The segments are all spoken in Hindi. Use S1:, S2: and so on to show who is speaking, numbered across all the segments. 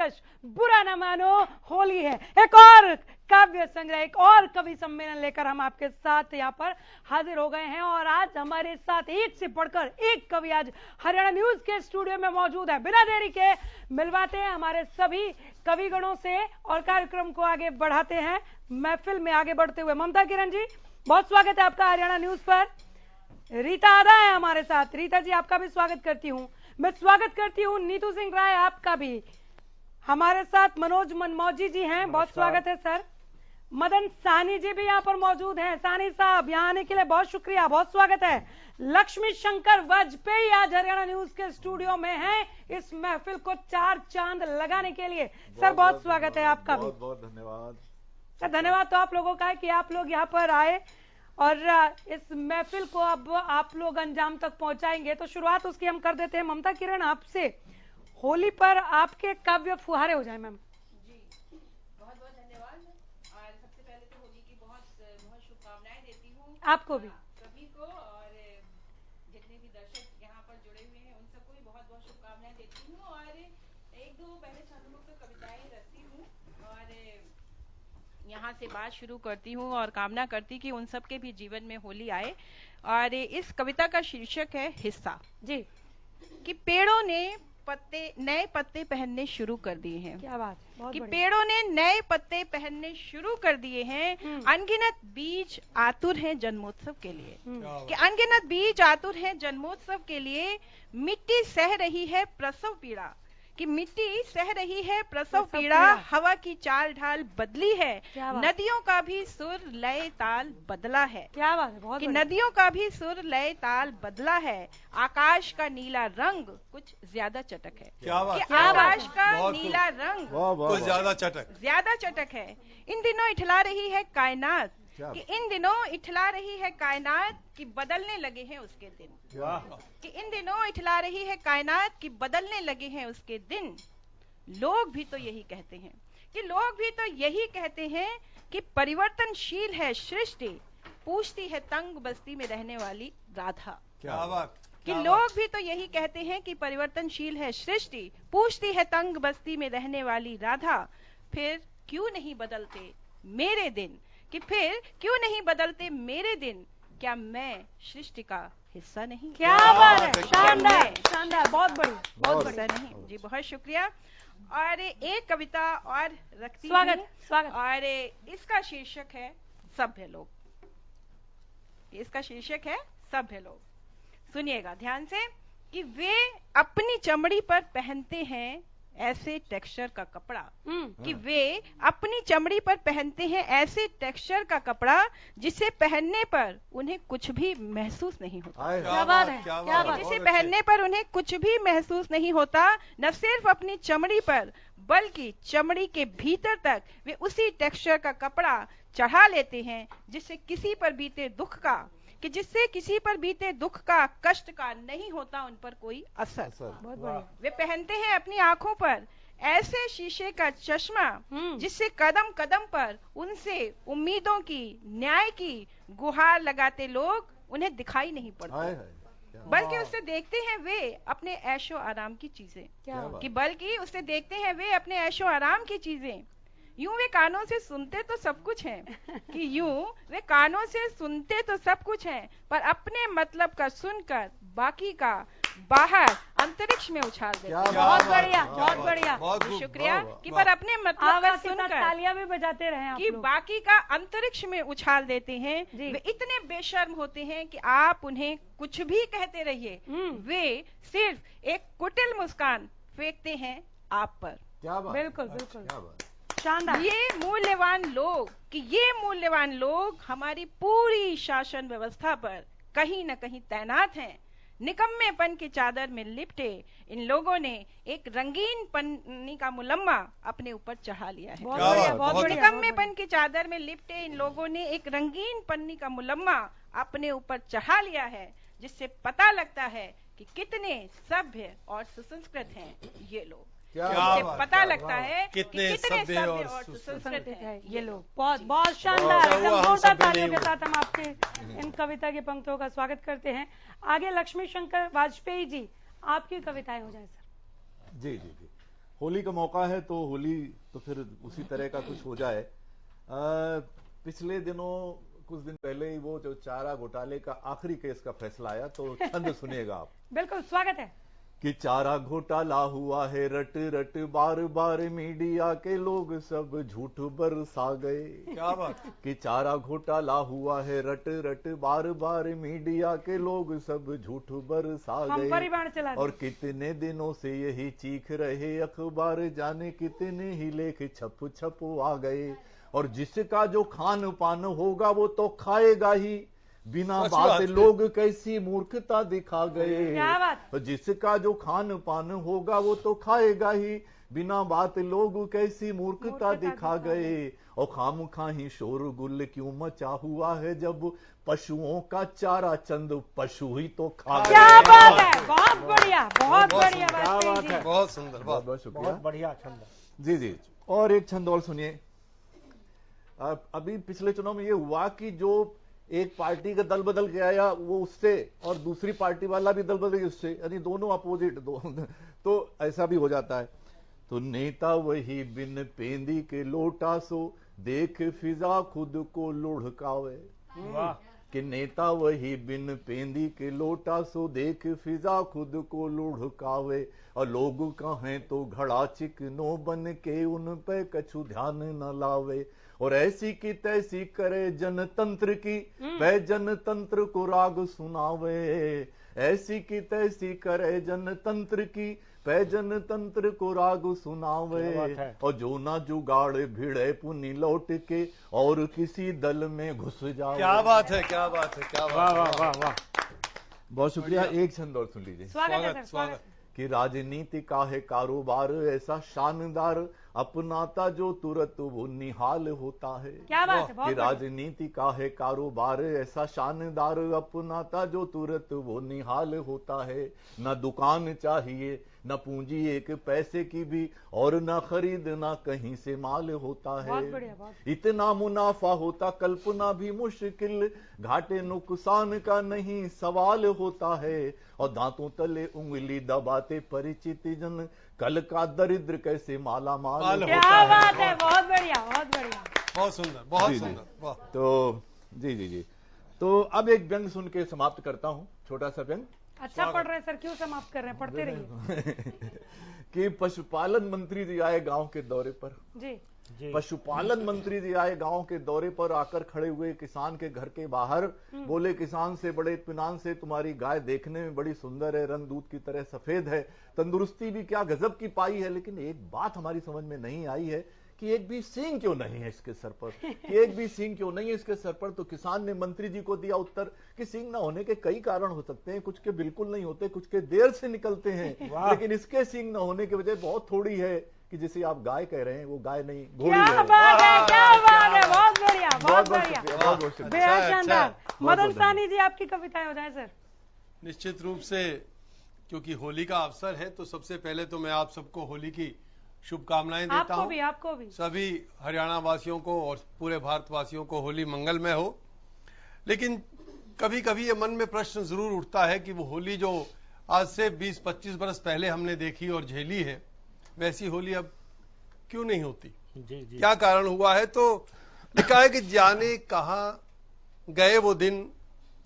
S1: दिलकश, बुरा न मानो होली है। एक और काव्य संग्रह, एक और कवि सम्मेलन लेकर हम आपके साथ यहाँ पर हाजिर हो गए हैं और आज हमारे साथ एक से बढ़कर एक कवि आज हरियाणा न्यूज के स्टूडियो में मौजूद है। बिना देरी के मिलवाते हैं हमारे सभी कविगणों से और कार्यक्रम को आगे बढ़ाते हैं। महफिल में आगे बढ़ते हुए ममता किरण जी, बहुत स्वागत है आपका हरियाणा न्यूज पर। रीता आदा है हमारे साथ। रीता जी, आपका भी स्वागत करती हूँ। मैं स्वागत करती हूँ नीतू सिंह राय, आपका भी हमारे साथ। मनोज मनमौजी जी हैं, बहुत स्वागत है सर। मदन साहनी जी भी यहाँ पर मौजूद हैं। साहनी साहब, यहाँ आने के लिए बहुत शुक्रिया, बहुत स्वागत है। लक्ष्मी शंकर वाजपेयी आज हरियाणा न्यूज के स्टूडियो में हैं इस महफिल को चार चांद लगाने के लिए। सर बहुत स्वागत है आपका भी।
S2: बहुत बहुत धन्यवाद
S1: सर। धन्यवाद तो आप लोगों का है कि आप लोग यहाँ पर आए और इस महफिल को अब आप लोग अंजाम तक पहुंचाएंगे, तो शुरुआत उसकी हम कर देते हैं। ममता किरण, आपसे होली पर आपके काव्य फुहारे हो जाए। मैम
S3: जी, बहुत बहुत धन्यवाद। और सबसे पहले तो होली की बहुत बहुत शुभकामनाएं देती हूँ
S1: आपको भी,
S3: सभी को, और जितने भी दर्शक यहाँ पर जुड़े हुए हैं उन सबको भी बहुत बहुत शुभकामनाएं देती हूँ। और एक दो पहले छात्रों को कविताएं रखती हूँ और यहाँ से बात शुरू करती हूँ और कामना करती कि उन सबके भी जीवन में होली आए। और इस कविता का शीर्षक है हिस्सा
S1: जी।
S3: कि पेड़ों ने नए पत्ते पहनने शुरू कर दिए हैं।
S1: क्या बात, बहुत
S3: कि
S1: बढ़िया।
S3: पेड़ों ने नए पत्ते पहनने शुरू कर दिए हैं। अनगिनत बीज आतुर हैं जन्मोत्सव के लिए। कि अनगिनत बीज आतुर हैं जन्मोत्सव के लिए। मिट्टी सह रही है प्रसव पीड़ा, कि मिट्टी सह रही है प्रसव पीड़ा। हवा की चाल ढाल बदली है, नदियों का भी सुर लय ताल बदला है।
S1: क्या बात है, बहुत
S3: कि नदियों का भी सुर लय ताल बदला है। आकाश का नीला रंग कुछ ज्यादा चटक है।
S2: क्या बात,
S3: कि आकाश का नीला रंग
S2: कुछ ज्यादा
S3: चटक है। इन दिनों इठला रही है कायनात, कि इन दिनों इठला रही है कायनात कि बदलने लगे हैं उसके दिन। कि इन दिनों इठला रही है कायनात कि बदलने लगे हैं उसके दिन। लोग भी तो यही कहते हैं, कि लोग भी तो यही कहते हैं कि परिवर्तनशील है सृष्टि, पूछती है तंग बस्ती में रहने वाली राधा।
S2: क्या बात,
S3: कि लोग भी तो यही कहते हैं कि परिवर्तनशील है सृष्टि, पूछती है तंग बस्ती में रहने वाली राधा। फिर क्यों नहीं बदलते मेरे दिन, कि फिर क्यों नहीं बदलते मेरे दिन, क्या मैं सृष्टि का हिस्सा नहीं?
S1: क्या बात है, शानदार शानदार, बहुत बढ़िया, बहुत बढ़िया।
S3: नहीं जी, बहुत शुक्रिया। और एक कविता और रखती
S1: स्वागत स्वागत।
S3: और इसका शीर्षक है सभ्य लोग। इसका शीर्षक है सभ्य लोग। सुनिएगा ध्यान से। कि वे अपनी चमड़ी पर पहनते हैं ऐसे टेक्सचर का कपड़ा, कि वे अपनी चमड़ी पर पहनते हैं ऐसे टेक्सचर का कपड़ा जिसे पहनने पर उन्हें कुछ भी महसूस नहीं होता।
S1: क्या बात है, क्या बात।
S3: जिसे पहनने पर उन्हें कुछ भी महसूस नहीं होता। न सिर्फ अपनी चमड़ी पर बल्कि चमड़ी के भीतर तक वे उसी टेक्सचर का कपड़ा चढ़ा लेते हैं जिससे किसी पर बीते दुख का, कि जिससे किसी पर बीते दुख का, कष्ट का नहीं होता उन पर कोई असर।
S1: बहुत बढ़िया।
S3: वे पहनते हैं अपनी आंखों पर ऐसे शीशे का चश्मा जिससे कदम कदम पर उनसे उम्मीदों की, न्याय की गुहार लगाते लोग उन्हें दिखाई नहीं पड़ते, बल्कि उससे देखते हैं वे अपने ऐशो आराम की चीजें। कि बल्कि उससे देखते हैं वे अपने ऐशो आराम की चीजें। यूं वे कानों से सुनते तो सब कुछ है, कि यूं वे कानों से सुनते तो सब कुछ है, पर अपने मतलब का सुनकर बाकी का बाहर अंतरिक्ष में उछाल देते हैं।
S1: बहुत बढ़िया, बहुत बढ़िया,
S3: शुक्रिया। कि पर अपने मतलब का सुनकर
S1: तालियां भी बजाते रहे आप
S3: कि
S1: लोग।
S3: बाकी का अंतरिक्ष में उछाल देते हैं। वे इतने बेशर्म होते हैं कि आप उन्हें कुछ भी कहते रहिए, वे सिर्फ एक कुटिल मुस्कान फेंकते हैं आप पर।
S1: बिल्कुल बिल्कुल शानदार।
S3: ये मूल्यवान लोग हमारी पूरी शासन व्यवस्था पर कहीं न कहीं तैनात हैं। निकम्मेपन की चादर में लिपटे इन लोगों ने एक रंगीन पन्नी का मुलम्मा अपने ऊपर चढ़ा लिया है। निकम्मेपन की चादर में लिपटे इन लोगों ने एक रंगीन पन्नी का मुलम्मा अपने ऊपर चढ़ा लिया है, जिससे पता लगता है कि कितने सभ्य और सुसंस्कृत हैं ये लोग। इससे पता लगता है कितने सभ्य और सुसंस्कृत हैं ये लोग।
S1: बहुत बहुत शानदार, एकदम जोरदार तालियों के साथ हम आपके इन कविता की पंक्तियों का स्वागत करते हैं। आगे लक्ष्मी शंकर वाजपेयी जी, आपकी कविताएं हो जाए सर।
S2: जी जी जी। होली का मौका है तो होली तो फिर उसी तरह का कुछ हो जाए। पिछले दिनों कुछ दिन पहले ही वो जो चारा घोटाले का आखिरी केस का फैसला आया, तो छंद सुनिएगा आप।
S1: बिल्कुल स्वागत है।
S2: कि चारा घोटाला हुआ है रट रट, बार बार मीडिया के लोग सब झूठ बरसा गए।
S4: क्या बात।
S2: कि चारा घोटाला हुआ है रट रट, बार बार मीडिया के लोग सब झूठ बरसा
S1: हम
S2: गए।
S1: परिवार चला
S2: और कितने दिनों से यही चीख रहे अखबार, जाने कितने ही लेख छप छप आ गए। और जिसका जो खान पान होगा वो तो खाएगा ही, बिना बात लोग कैसी मूर्खता दिखा गए।
S1: क्या बात।
S2: जिसका जो खान पान होगा वो तो खाएगा ही, बिना बात लोग कैसी मूर्खता दिखा गए। और खामखा ही शोरगुल क्यों मचा हुआ है, जब पशुओं का चारा चंद पशु ही तो खा गए।
S1: क्या बात है, बहुत बढ़िया, बहुत बढ़िया बात है,
S4: बहुत सुंदर,
S2: बहुत बहुत शुक्रिया,
S5: बहुत बढ़िया छंद।
S2: जी जी। और एक छंद और सुनिए। अभी पिछले चुनाव में ये हुआ कि जो एक पार्टी का दल बदल के आया वो उससे, और दूसरी पार्टी वाला भी दल बदल के उससे, यानी दोनों अपोजिट तो ऐसा भी हो जाता है। तो नेता वही बिन पेंदी के लोटा सो, देख फिजा खुद को लुढ़कावे।
S5: वाह।
S2: कि नेता वही बिन पेंदी के लोटा सो, देख फिजा खुद को लुढ़कावे। और लोग कहें तो घड़ा चिकनो बन के, उन पे कछु ध्यान न लावे। और ऐसी की तैसी करे जनतंत्र की, वह जनतंत्र को राग सुनावे। ऐसी की तैसी करे जनतंत्र की, वह जनतंत्र को राग सुनावे। और जो ना जुगाड़ भिड़े पुनी लौट के, और किसी दल में घुस जाओ।
S4: क्या बात है, क्या बात है, क्या बात है।
S5: वाह वाह वाह।
S2: बहुत शुक्रिया। एक छंद और सुन लीजिए।
S1: स्वागत है, स्वागत।
S2: कि राजनीति का है कारोबार ऐसा शानदार, अपनाता जो तुरंत वो निहाल होता है।
S1: क्या बात है, बहुत
S2: कि
S1: बढ़िया।
S2: राजनीति का है कारोबार ऐसा शानदार, अपनाता जो तुरंत वो निहाल होता है। न दुकान चाहिए न पूंजी एक पैसे की भी, और न खरीद न कहीं से माल होता है।
S1: बहुत बढ़िया, बहुत।
S2: इतना मुनाफा होता कल्पना भी मुश्किल, घाटे नुकसान का नहीं सवाल होता है। और दांतों तले उंगली दबाते परिचित जन, कल का दरिद्र कैसे माला माल।
S1: क्या बात है, बहुत बढ़िया, बहुत बढ़िया,
S4: बहुत सुंदर, बहुत
S2: जी, जी।
S4: सुंदर। वाह।
S2: तो जी जी जी। तो अब एक व्यंग सुन के समाप्त करता हूं, छोटा सा व्यंग।
S1: अच्छा पढ़ रहे हैं सर, क्यों समाप्त कर रहे हैं, पढ़ते रहिए।
S2: कि पशुपालन मंत्री जी आए गांव के दौरे पर।
S1: जी।
S2: पशुपालन मंत्री जी आए गांव के दौरे पर, आकर खड़े हुए किसान के घर के बाहर, बोले किसान से बड़े इत्मीनान से, तुम्हारी गाय देखने में बड़ी सुंदर है, रंग दूध की तरह सफेद है, तंदुरुस्ती भी क्या गजब की पाई है। लेकिन एक बात हमारी समझ में नहीं आई है कि एक भी सींग क्यों नहीं है इसके सर पर, कि एक भी सींग क्यों नहीं है इसके सर पर। तो किसान ने मंत्री जी को दिया उत्तर कि सींग ना होने के कई कारण हो सकते हैं, कुछ के बिल्कुल नहीं होते, कुछ के देर से निकलते हैं, लेकिन इसके सींग ना होने की वजह बहुत थोड़ी है, कि जिसे आप गाय कह रहे हैं वो गाय नहीं घोड़ी है।
S1: क्या बात है, क्या बात है, बहुत बढ़िया, बहुत बढ़िया,
S2: बहुत बहुत शुक्रिया।
S1: बेहद शानदार। मदन
S2: बहुत
S1: साहनी जी आपकी कविताएं हो जाए सर।
S4: निश्चित रूप से, क्योंकि होली का अवसर है, तो सबसे पहले तो मैं आप सबको होली की शुभकामनाएं देता हूं।
S1: आपको भी
S4: सभी हरियाणा वासियों को और पूरे भारतवासियों को होली मंगलमय हो। लेकिन कभी कभी ये मन में प्रश्न जरूर उठता है कि वो होली जो आज से 20-25 बरस पहले हमने देखी और झेली है, वैसी होली अब क्यों नहीं होती।
S5: जी जी।
S4: क्या कारण हुआ है? तो लिखा है कि जाने कहां गए वो दिन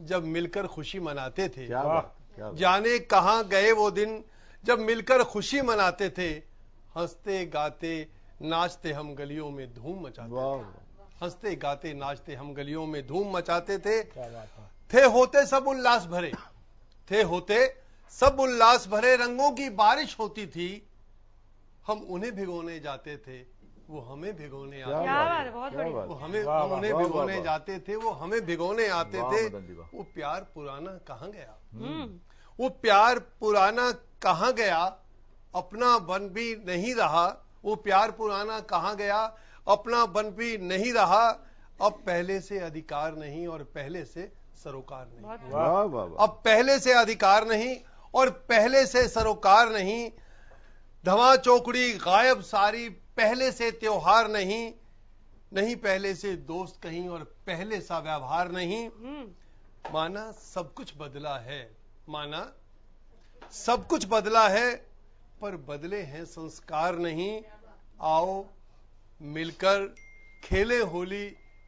S4: जब मिलकर खुशी मनाते थे।
S2: क्या बात, क्या बात।
S4: जाने कहां गए वो दिन जब मिलकर खुशी मनाते थे, हंसते गाते नाचते हम गलियों में धूम मचाते थे। हंसते गाते नाचते हम गलियों में धूम मचाते थे।
S5: क्या बात है।
S4: थे होते सब उल्लास भरे, थे होते सब उल्लास भरे, रंगों की बारिश होती थी, हम उन्हें भिगोने जाते थे, वो हमें भिगोने आते
S1: क्या बात है, बहुत
S2: क्या
S1: बढ़िया।
S2: बात।
S4: वो हमें
S5: वाह,
S4: हम उन्हें
S2: वाह,
S4: भिगोने
S2: वाह।
S4: जाते थे, वो हमें भिगोने आते
S2: वाह,
S4: थे।
S2: मदन जी, वाह।
S4: वो प्यार पुराना कहां गया?
S1: हम्म।
S4: वो प्यार पुराना कहां गया? अपना बन भी नहीं रहा। वो प्यार पुराना कहां गया? अपना बन भी नहीं रहा। अब पहले से अधिकार नहीं और पहले से सरोकार नहीं।
S2: वाह वाह वाह।
S4: अब पहले से अधिकार नहीं और पहले से सरोकार नहीं। धमा चौकड़ी गायब सारी, पहले से त्योहार नहीं। नहीं पहले से दोस्त कहीं और पहले सा व्यवहार नहीं। माना सब कुछ बदला है, माना सब कुछ बदला है, पर बदले हैं संस्कार नहीं। आओ मिलकर खेले होली,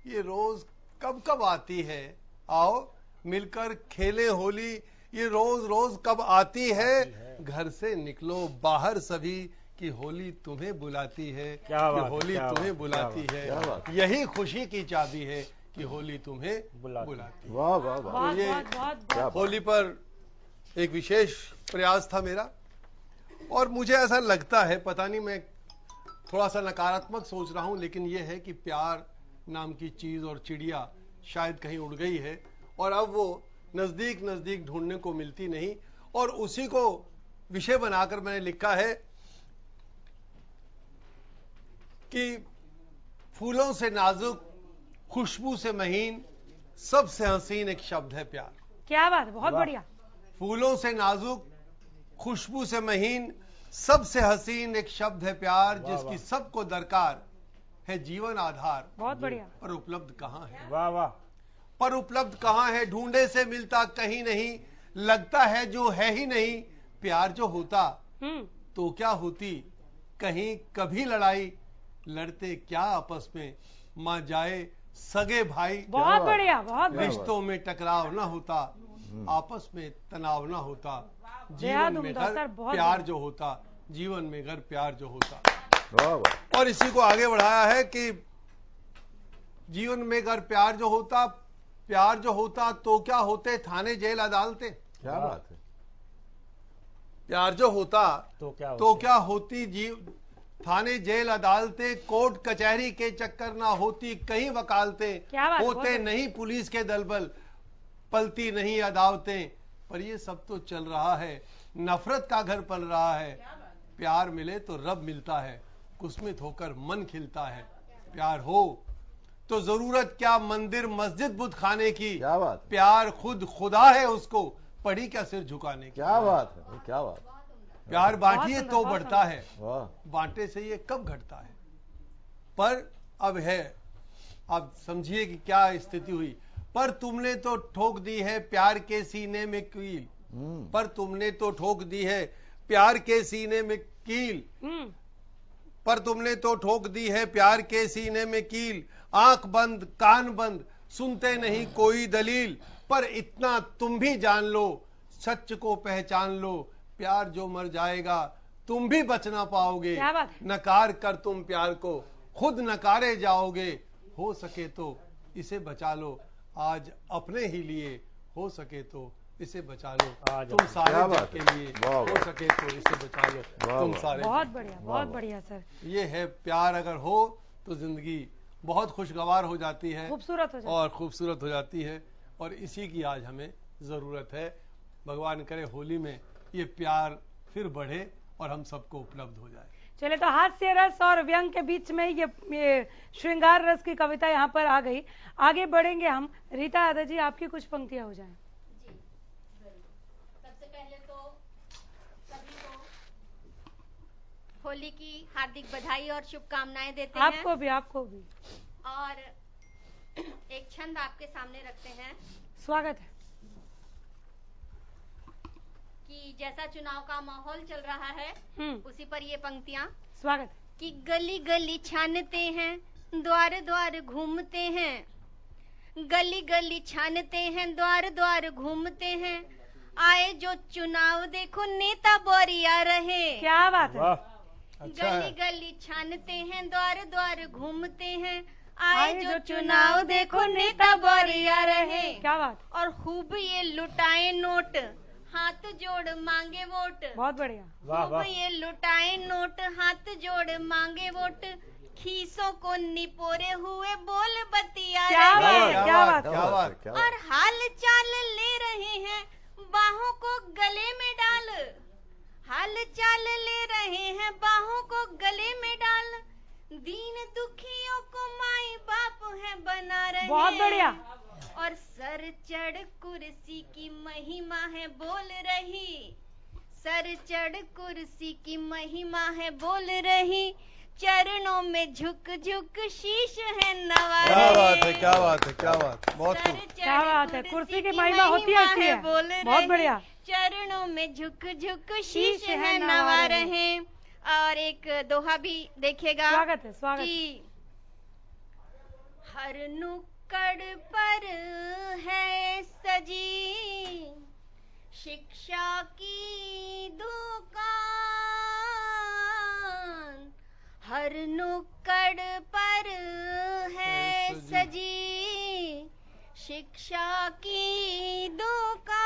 S4: ये रोज कब कब आती है। आओ मिलकर खेले होली, ये रोज रोज कब आती है। घर से निकलो बाहर सभी, कि होली तुम्हें बुलाती है, कि होली तुम्हें बुलाती है। यही खुशी की चाबी है कि होली तुम्हें बुलाती है।
S2: वाह वाह वाह।
S4: तो ये होली पर एक विशेष प्रयास था मेरा, और मुझे ऐसा लगता है, पता नहीं मैं थोड़ा सा नकारात्मक सोच रहा हूं, लेकिन ये है कि प्यार नाम की चीज और चिड़िया शायद कहीं उड़ गई है, और अब वो नजदीक नजदीक ढूंढने को मिलती नहीं। और उसी को विषय बनाकर मैंने लिखा है कि फूलों से नाजुक, खुशबू से महीन, सबसे हसीन एक शब्द है प्यार।
S1: क्या बात, बहुत बढ़िया।
S4: फूलों से नाजुक, खुशबू से महीन, सबसे हसीन एक शब्द है प्यार, जिसकी सबको दरकार है जीवन आधार।
S1: बहुत बढ़िया।
S4: पर उपलब्ध कहां है।
S5: वाह वाह।
S4: पर उपलब्ध कहां है, ढूंढे से मिलता कहीं नहीं, लगता है जो है ही नहीं। प्यार जो होता तो क्या होती, कहीं कभी लड़ाई, लड़ते क्या आपस में, मां जाए सगे भाई।
S1: बहुत बढ़िया, बहुत बढ़िया।
S4: रिश्तों में टकराव ना होता, आपस में तनाव ना होता, जीवन में घर प्यार जो होता, जीवन में घर प्यार जो होता। और इसी को आगे बढ़ाया है कि जीवन में घर प्यार जो होता, प्यार जो होता तो क्या होते थाने जेल अदालतें।
S2: क्या बात है।
S4: प्यार जो होता
S5: तो
S4: क्या होती थाने जेल अदालतें, कोर्ट कचहरी के चक्कर ना होती कहीं वकालतें, होते नहीं पुलिस के दलबल, पलती नहीं अदावतें। पर ये सब तो चल रहा है, नफरत का घर पल रहा है। प्यार मिले तो रब मिलता है, कुस्मित होकर मन खिलता है। प्यार हो तो जरूरत क्या मंदिर मस्जिद बुत खाने की।
S2: क्या बात।
S4: प्यार खुद खुदा है, उसको पड़ी क्या सिर झुकाने की।
S2: क्या बात है, क्या बात।
S4: प्यार बांटिए तो बढ़ता है,
S2: वाह।
S4: बांटे से ये कब घटता है। पर अब है, आप समझिए कि क्या स्थिति हुई। पर तुमने तो ठोक दी है प्यार के सीने में कील, पर तुमने तो ठोक दी है प्यार के सीने में कील, पर तुमने तो ठोक दी है प्यार के सीने में कील। आंख बंद कान बंद, सुनते नहीं कोई दलील, पर इतना तुम भी जान लो, सच को पहचान लो। प्यार जो मर जाएगा तुम भी बच ना पाओगे, नकार कर तुम प्यार को खुद नकारे जाओगे। हो सके तो इसे बचा लो आज अपने ही लिए, हो सके तो इसे बचा लो तुम सारे जग के लिए, हो सके तो इसे बचा लो तुम सारे।
S1: बहुत बढ़िया, बहुत बढ़िया सर।
S4: ये है प्यार अगर हो तो जिंदगी बहुत खुशगवार हो जाती है,
S1: खूबसूरत हो जाती है,
S4: और खूबसूरत हो जाती है। और इसी की आज हमें जरूरत है। भगवान करे होली में ये प्यार फिर बढ़े और हम सबको उपलब्ध हो जाए।
S1: चले तो हास्य रस और व्यंग के बीच में ये श्रृंगार रस की कविता यहाँ पर आ गई। आगे बढ़ेंगे हम। रीता यादव जी, आपकी कुछ पंक्तियां हो जाएं।
S6: जी सबसे पहले तो सभी को होली की हार्दिक बधाई और शुभकामनाएं देते हैं।
S1: आपको भी, आपको भी।
S6: और एक छंद आपके सामने रखते हैं।
S1: स्वागत है।
S6: कि जैसा चुनाव का माहौल चल रहा है उसी पर ये पंक्तियां।
S1: स्वागत।
S6: कि गली गली छानते हैं, द्वार द्वार घूमते हैं, गली गली छानते हैं, द्वार द्वार घूमते हैं, आए जो चुनाव देखो नेता बोरिया रहे।
S1: क्या बात है।
S6: गली गली छानते हैं, द्वार द्वार घूमते हैं, आए जो चुनाव देखो नेता बोरिया रहे।
S1: क्या बात।
S6: और खूब ये लुटाए नोट, हाथ जोड़ मांगे वोट।
S1: बहुत बढ़िया।
S6: खूब ये लुटाए नोट, हाथ जोड़ मांगे वोट, खीसों को निपोरे हुए बोल बतिया
S1: क्या
S6: रहे।
S1: बात, क्या बात,
S2: क्या बात।
S6: और हाल चाल ले रहे हैं, बाहों को गले में डाल, हाल चाल ले रहे हैं, बाहों को गले में डाल, दीन दुखियों को माई बाप है बना रहे।
S1: बहुत बढ़िया।
S6: और सर चढ़ कुर्सी की महिमा है बोल रही, सर चढ़ कुर्सी की महिमा है बोल रही, चरणों में झुक झुक शीश है नवा रही।
S4: क्या बात है, क्या बात है, क्या बात, बहुत
S1: क्या बात है। कुर्सी की महिमा होती है, बहुत बढ़िया।
S6: चरणों में झुक झुक शीश है नवा रहे। और एक दोहा भी देखिएगा।
S1: स्वागत है, स्वागत
S6: कि हर नुक्कड़ पर है सजी शिक्षा की दुकान, हर नुक्कड़ पर है सजी शिक्षा की दुकान,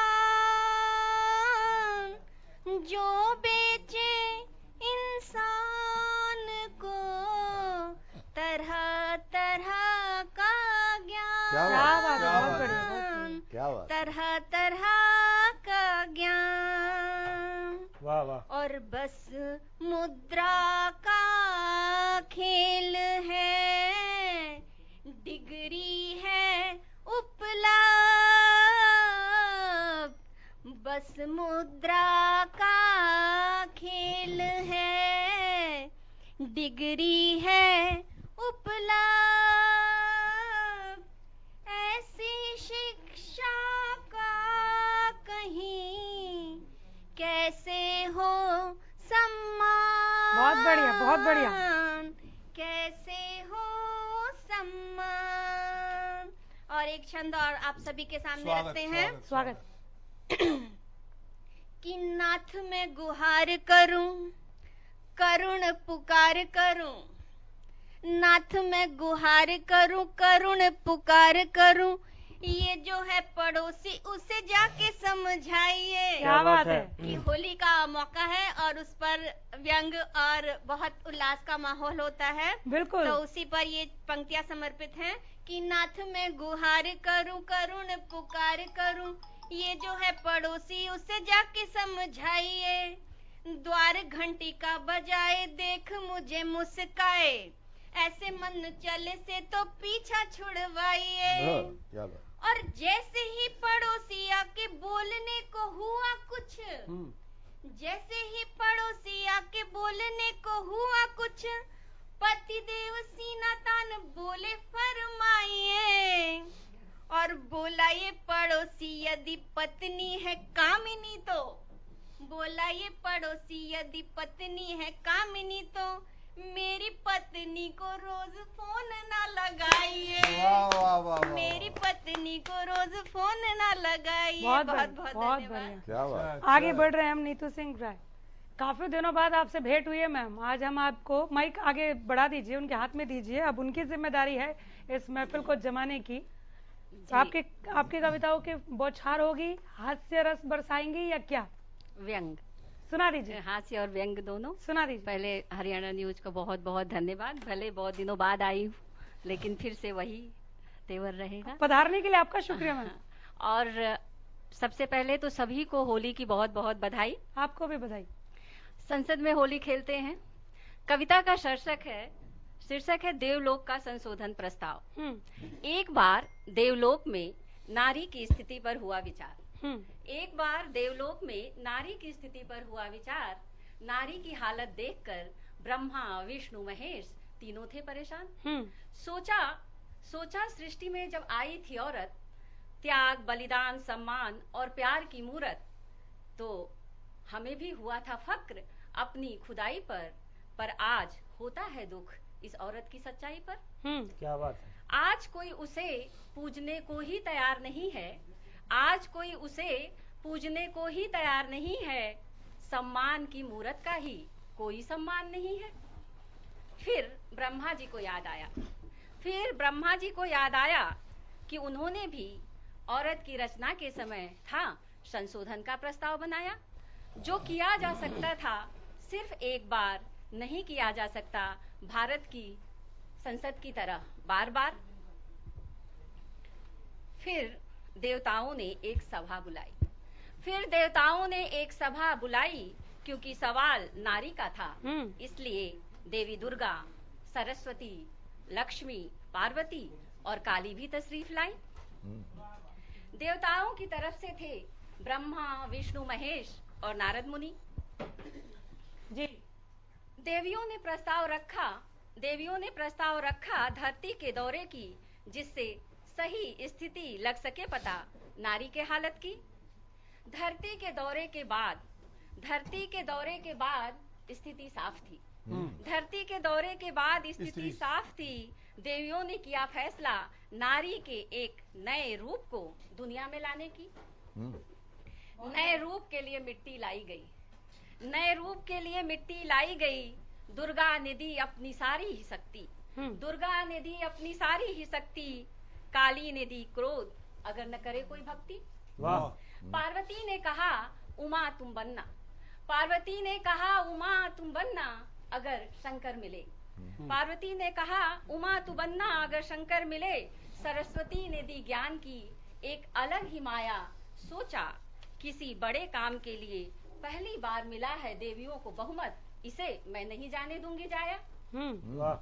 S6: जो बेचे इंसान को तरह तरह का ज्ञान,
S2: क्या बात,
S6: तरह तरह का ज्ञान।
S4: वाह वाह।
S6: और बस मुद्रा का खेल है, डिग्री है उपलब्ध, बस मुद्रा का खेल है, डिग्री है उपलब्ध। ऐसी शिक्षा का कहीं कैसे हो सम्मान,
S1: बहुत बढ़िया, बहुत बढ़िया।
S6: कैसे हो सम्मान। और एक छंद और आप सभी के सामने रखते हैं।
S1: स्वागत।
S6: कि नाथ में गुहार करूं, करुण पुकार करूं, नाथ में गुहार करूं, करुण पुकार करूं, ये जो है पड़ोसी उसे जाके समझाइए।
S1: क्या बात है।
S6: कि होली का मौका है और उस पर व्यंग और बहुत उल्लास का माहौल होता है।
S1: बिल्कुल।
S6: तो उसी पर ये पंक्तियां समर्पित हैं कि नाथ में गुहार करूं, करुण पुकार करूं, ये जो है पड़ोसी उसे जाके समझाइए। द्वार घंटी का बजाए देख मुझे मुस्काए, ऐसे मन चले से तो पीछा छुड़वाइए। और जैसे ही पड़ोसी आके बोलने को हुआ कुछ, जैसे ही पड़ोसी आके बोलने को हुआ कुछ, पतिदेव सीना तान बोले फरमाइए। और बोला ये पड़ोसी यदि पत्नी है कामिनी तो, बोला ये पड़ोसी यदि पत्नी है कामिनी तो, मेरी पत्नी को रोज फोन ना लगाइए।
S4: वाह वाह वाह।
S6: मेरी पत्नी को रोज फोन ना लगाइए।
S1: बहुत
S6: बहुत
S1: बहुत
S6: धन्यवाद।
S1: बढ़िया।
S2: क्या बात।
S1: आगे बढ़ रहे हैं हम नीतू सिंह राय। काफी दिनों बाद आपसे भेंट हुई है मैम। आज हम आपको माइक आगे बढ़ा दीजिए, उनके हाथ में दीजिए। अब उनकी जिम्मेदारी है इस महफिल को जमाने की। तो आपकी कविताओं की बौछार होगी, हास्य रस बरसाएंगी या क्या?
S5: व्यंग,
S1: सुना दीजिए।
S5: हास्य और व्यंग दोनों
S1: सुना दीजिए।
S5: पहले हरियाणा न्यूज को बहुत बहुत धन्यवाद। भले बहुत दिनों बाद आई हूँ, लेकिन फिर से वही तेवर रहेगा।
S1: पधारने के लिए आपका शुक्रिया मैम।
S5: और सबसे पहले तो सभी को होली की बहुत बहुत बधाई।
S1: आपको भी बधाई।
S5: संसद में होली खेलते हैं। कविता का शीर्षक है देवलोक का संशोधन प्रस्ताव। एक बार देवलोक में नारी की स्थिति पर हुआ विचार। एक बार देवलोक में नारी की स्थिति पर हुआ विचार। नारी की हालत देखकर ब्रह्मा विष्णु महेश तीनों थे परेशान। सोचा सृष्टि में जब आई थी औरत, त्याग बलिदान सम्मान और प्यार की मूरत, तो हमें भी हुआ था फक्र अपनी खुदाई पर आज होता है दुख इस औरत की सच्चाई पर।
S7: क्या बात है।
S5: आज कोई उसे पूजने को ही तैयार नहीं है, आज कोई उसे पूजने को ही तैयार नहीं है, सम्मान की मूरत का ही कोई सम्मान नहीं है। फिर ब्रह्मा जी को याद आया कि उन्होंने भी औरत की रचना के समय था संशोधन का प्रस्ताव बनाया। जो किया जा सकता था सिर्फ एक बार, नहीं किया जा सकता भारत की संसद की तरह बार बार। फिर देवताओं ने एक सभा बुलाई, क्योंकि सवाल नारी का था। इसलिए देवी दुर्गा, सरस्वती, लक्ष्मी, पार्वती और काली भी तशरीफ लाई। देवताओं की तरफ से थे ब्रह्मा विष्णु महेश और नारद मुनि
S1: जी।
S5: देवियों ने प्रस्ताव रखा धरती के दौरे की, जिससे सही स्थिति लग सके पता नारी के हालत की। धरती के दौरे के बाद स्थिति साफ थी। धरती के दौरे के बाद स्थिति साफ थी। देवियों ने किया फैसला नारी के एक नए रूप को दुनिया में लाने की। नए रूप के लिए मिट्टी लाई गई। नए रूप के लिए मिट्टी लाई गई। दुर्गा निधि अपनी सारी ही शक्ति। दुर्गा निधि अपनी सारी ही शक्ति। काली निधि क्रोध अगर न करे कोई भक्ति।
S7: वाह।
S5: पार्वती ने कहा उमा तुम बनना। पार्वती ने कहा उमा तुम बनना अगर शंकर मिले। पार्वती ने कहा उमा तू बनना अगर शंकर मिले। सरस्वती ने दी ज्ञान की एक अलग ही माया। सोचा किसी बड़े काम के लिए पहली बार मिला है देवियों को बहुमत, इसे मैं नहीं जाने दूंगी जाया।
S7: वाह।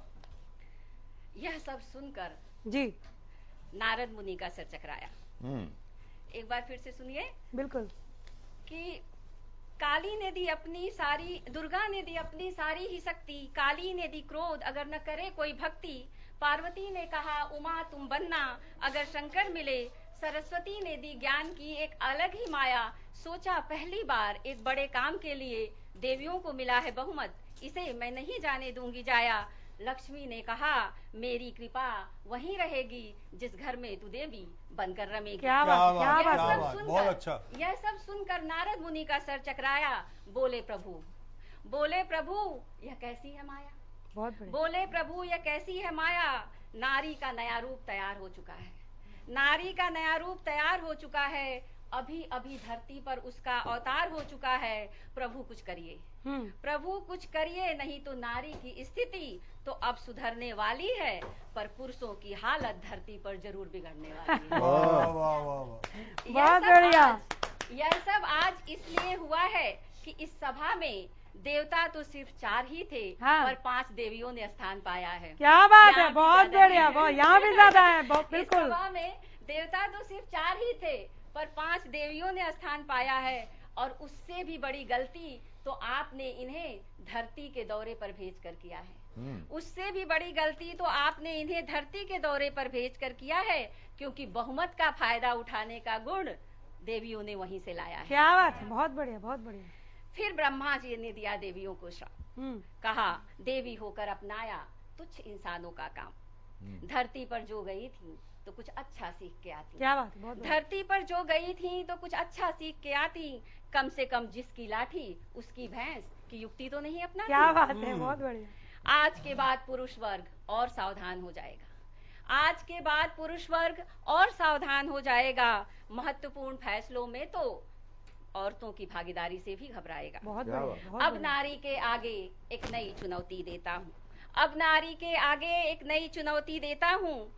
S5: यह सब सुनकर
S1: जी
S5: नारद मुनि का सर चकराया। एक बार फिर से सुनिए।
S1: बिल्कुल।
S5: कि काली ने दी अपनी सारी, दुर्गा ने दी अपनी सारी ही शक्ति। काली ने दी क्रोध अगर न करे कोई भक्ति। पार्वती ने कहा उमा तुम बनना अगर शंकर मिले। सरस्वती ने दी ज्ञान की एक अलग ही माया। सोचा पहली बार एक बड़े काम के लिए देवियों को मिला है बहुमत, इसे मैं नहीं जाने दूंगी जाया। लक्ष्मी ने कहा मेरी कृपा वहीं रहेगी जिस घर में तू देवी बनकर रमेगी।
S1: क्या बात, क्या बात,
S4: बहुत अच्छा।
S5: यह सब सुनकर नारद मुनि का सर चकराया। बोले प्रभु यह कैसी है माया।
S1: बहुत बढ़िया।
S5: बोले प्रभु यह कैसी है माया। नारी का नया रूप तैयार हो चुका है। नारी का नया रूप तैयार हो चुका है। अभी अभी धरती पर उसका अवतार हो चुका है। प्रभु कुछ करिए। प्रभु कुछ करिए, नहीं तो नारी की स्थिति तो अब सुधरने वाली है, पर पुरुषों की हालत धरती पर जरूर बिगड़ने वाली है।
S4: वाह वाह वाह।
S1: बहुत बढ़िया।
S5: यह सब आज इसलिए हुआ है कि इस सभा में देवता तो सिर्फ 4 ही थे,
S1: हाँ।
S5: पर 5 देवियों ने स्थान पाया है।
S1: क्या बात है,
S5: यहाँ भी
S1: बहुत
S5: ज्यादा
S1: बढ़िया।
S5: है।
S1: बहुत, यहाँ भी ज्यादा है।
S5: इस
S1: बिल्कुल।
S5: सभा में देवता तो सिर्फ 4 ही थे, पर 5 देवियों ने स्थान पाया है। और उससे भी बड़ी गलती तो आपने इन्हें धरती के दौरे पर भेजकर किया है। उससे भी बड़ी गलती तो आपने इन्हें धरती के दौरे पर भेजकर किया है, क्योंकि बहुमत का फायदा उठाने का गुण देवियों ने वहीं से लाया है।
S1: क्या बात है, बहुत बढ़िया, बहुत बढ़िया।
S5: फिर ब्रह्मा जी ने दिया देवियों को श्राप। कहा देवी होकर अपनाया तुच्छ इंसानों का काम। धरती पर जो गई थी तो कुछ अच्छा सीख के आती।
S1: क्या बात है, बहुत बढ़िया।
S5: धरती पर जो गई थी तो कुछ अच्छा सीख के आती। कम से कम जिसकी लाठी उसकी भैंस की युक्ति तो नहीं अपना।
S1: क्या बात है, बहुत बढ़िया।
S5: आज के बाद पुरुष वर्ग और सावधान हो जाएगा। आज के बाद पुरुष वर्ग और सावधान हो जाएगा। महत्वपूर्ण फैसलों में तो औरतों की भागीदारी से भी घबराएगा।
S1: बहुत बढ़िया, बहुत
S5: अब
S1: बढ़िया।
S5: नारी के आगे एक नई चुनौती देता हूँ। अब नारी के आगे एक नई चुनौती देता हूँ।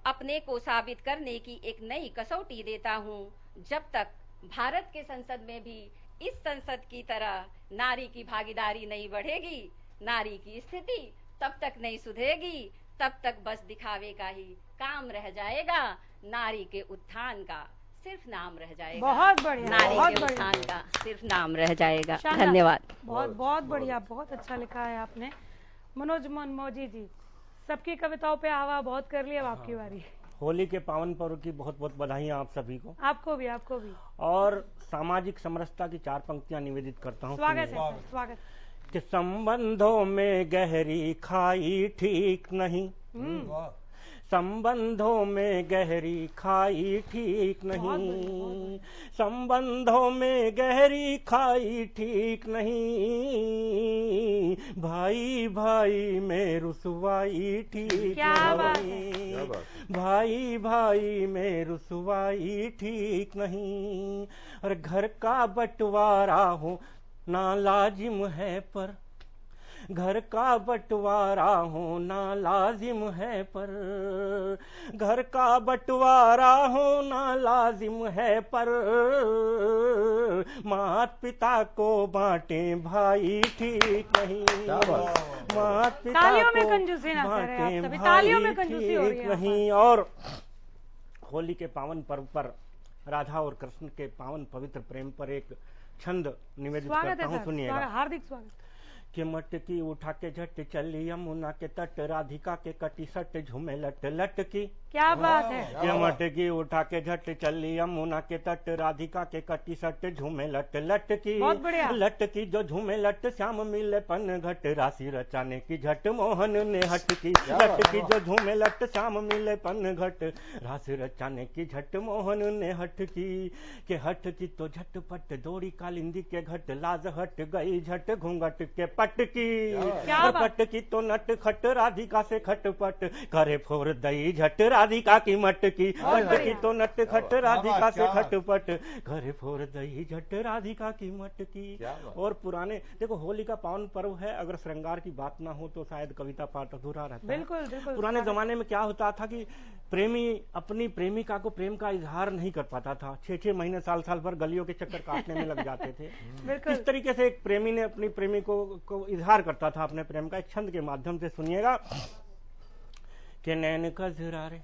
S5: अपने को साबित करने की एक नई कसौटी देता हूँ। जब तक भारत के संसद में भी इस संसद की तरह नारी की भागीदारी नहीं बढ़ेगी, नारी की स्थिति तब तक नहीं सुधरेगी। तब तक बस दिखावे का ही काम रह जाएगा। नारी के उत्थान का सिर्फ नाम रह जाएगा।
S1: बहुत बढ़िया,
S5: नारी
S1: बहुत
S5: के
S1: बढ़िया।
S5: उत्थान का सिर्फ नाम रह जाएगा।
S1: शानदार।
S5: धन्यवाद।
S1: बहुत बहुत बढ़िया, बहुत अच्छा लिखा है आपने। मनोज मनमोजी जी, सबकी कविताओं पे हवा बहुत कर ली, अब आपकी बारी।
S7: होली के पावन पर्व की बहुत बहुत बधाइयाँ आप सभी को।
S1: आपको भी, आपको भी।
S7: और सामाजिक समरसता की 4 पंक्तियां निवेदित करता हूँ।
S1: स्वागत है, स्वागत।
S7: कि संबंधों में गहरी खाई ठीक नहीं।
S4: वाह।
S7: संबंधों में गहरी खाई ठीक नहीं। संबंधों में गहरी खाई ठीक नहीं। भाई भाई में रुसवाई ठीक नहीं। भाई भाई में रुसवाई ठीक नहीं। और घर का बंटवारा हो ना लाजिम है, पर घर का बंटवारा होना लाजिम है, पर घर का बंटवारा होना लाजिम है, पर मात पिता को बांटे भाई ठीक नहीं। मात पिता
S1: तालियों में
S7: को
S1: कंजूसी ना करें आप
S7: बांटे
S1: सभी। तालियों में
S7: भाई
S1: कंजूसी हो रही
S7: ठीक
S1: है
S7: नहीं। और होली के पावन पर्व पर राधा और कृष्ण के पावन पवित्र प्रेम पर एक छंद निवेदित करता हूँ, सुनिएगा।
S1: हार्दिक स्वागत।
S7: कि मटकी उठा के झट चली यमुना के तट, राधिका के कटी सट झूमे लट लट की।
S1: क्या बात है।
S7: ये मटकी उठा के झट चली यमुना के तट, राधिका के कटी सट झूमे लट लटकी।
S1: बहुत बढ़िया।
S7: लटकी जो झूमे लट, श्याम मिले पन घट, राशि रचाने की झट मोहन ने हटकी। लटकी जो झूमे लट, श्याम मिले पन घट, राशि रचाने की झट मोहन ने हटकी। के हटकी तो झटपट दौड़ी कालिंदी के घट, लाज हट गई झट घूंघट के पटकी। पटकी तो नट खट राधिका से खटपट, करे फोर दई झट राधिका की मटकी। मटकी तो नट खट राधिका से खटपट, घरे फोर दही झट राधिका की मटकी। और पुराने देखो, होली का पावन पर्व है, अगर श्रृंगार की बात ना हो तो शायद कविता पाठ अधूरा रहता है।
S1: बिल्कुल।
S7: पुराने जमाने में क्या होता था कि प्रेमी अपनी प्रेमिका को प्रेम का इजहार नहीं कर पाता था, 6-6 महीने साल भर गलियों के चक्कर काटने में लग जाते थे। इस तरीके से एक प्रेमी ने अपनी प्रेमी को इजहार करता था अपने प्रेम का। एक छंद के माध्यम से सुनिएगा कि नैन कजरारे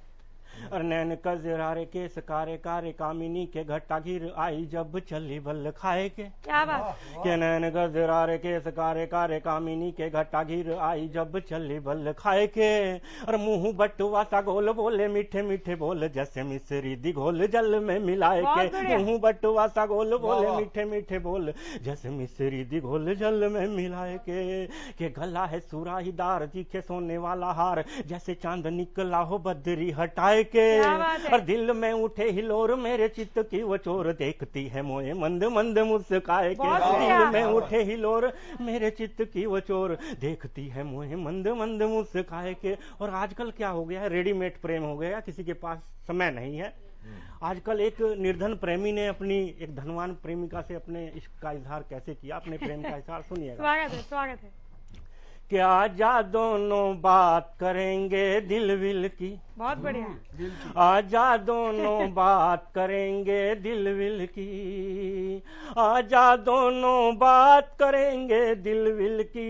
S7: और नैन कजरारे के सकारे कारे, कामिनी के घटा घिर आई जब चली बल खाए के।
S1: क्या बात।
S7: के नैन कजरारे के सकारे कारे, कामिनी के घटा घिर आई जब चली बल खाए के। और मुंह बटुआ सा गोल बोले मीठे मीठे बोल, जैसे मिश्री दी घोल जल में मिलाए के। मुंह बटुआ सा गोल बोले मीठे मीठे बोल, जैसे मिश्री दी घोल जल में मिलाए के गला है सुराहीदार, तीखे सोने वाला हार, जैसे चांद निकला हो बदरी हटाए के। और दिल में उठे हिलोर, मेरे चित्त की वो चोर, देखती है मोए मंद मंद मुस्काए के। दिल में उठे हिलोर, मेरे चित्त की वो चोर, देखती है मोए मंद मंद मुस्काए के। और आजकल क्या हो गया है, रेडीमेड प्रेम हो गया, किसी के पास समय नहीं है। आजकल एक निर्धन प्रेमी ने अपनी एक धनवान प्रेमिका से अपने इश्क का इजहार कैसे किया, अपने प्रेम का इजहार सुनिएगा।
S1: स्वागत है।
S7: क्या जा दोनों बात करेंगे दिल विल की।
S1: बहुत बढ़िया।
S7: आजा दोनों बात करेंगे दिल विल की, आजा दोनों बात करेंगे दिल विल की।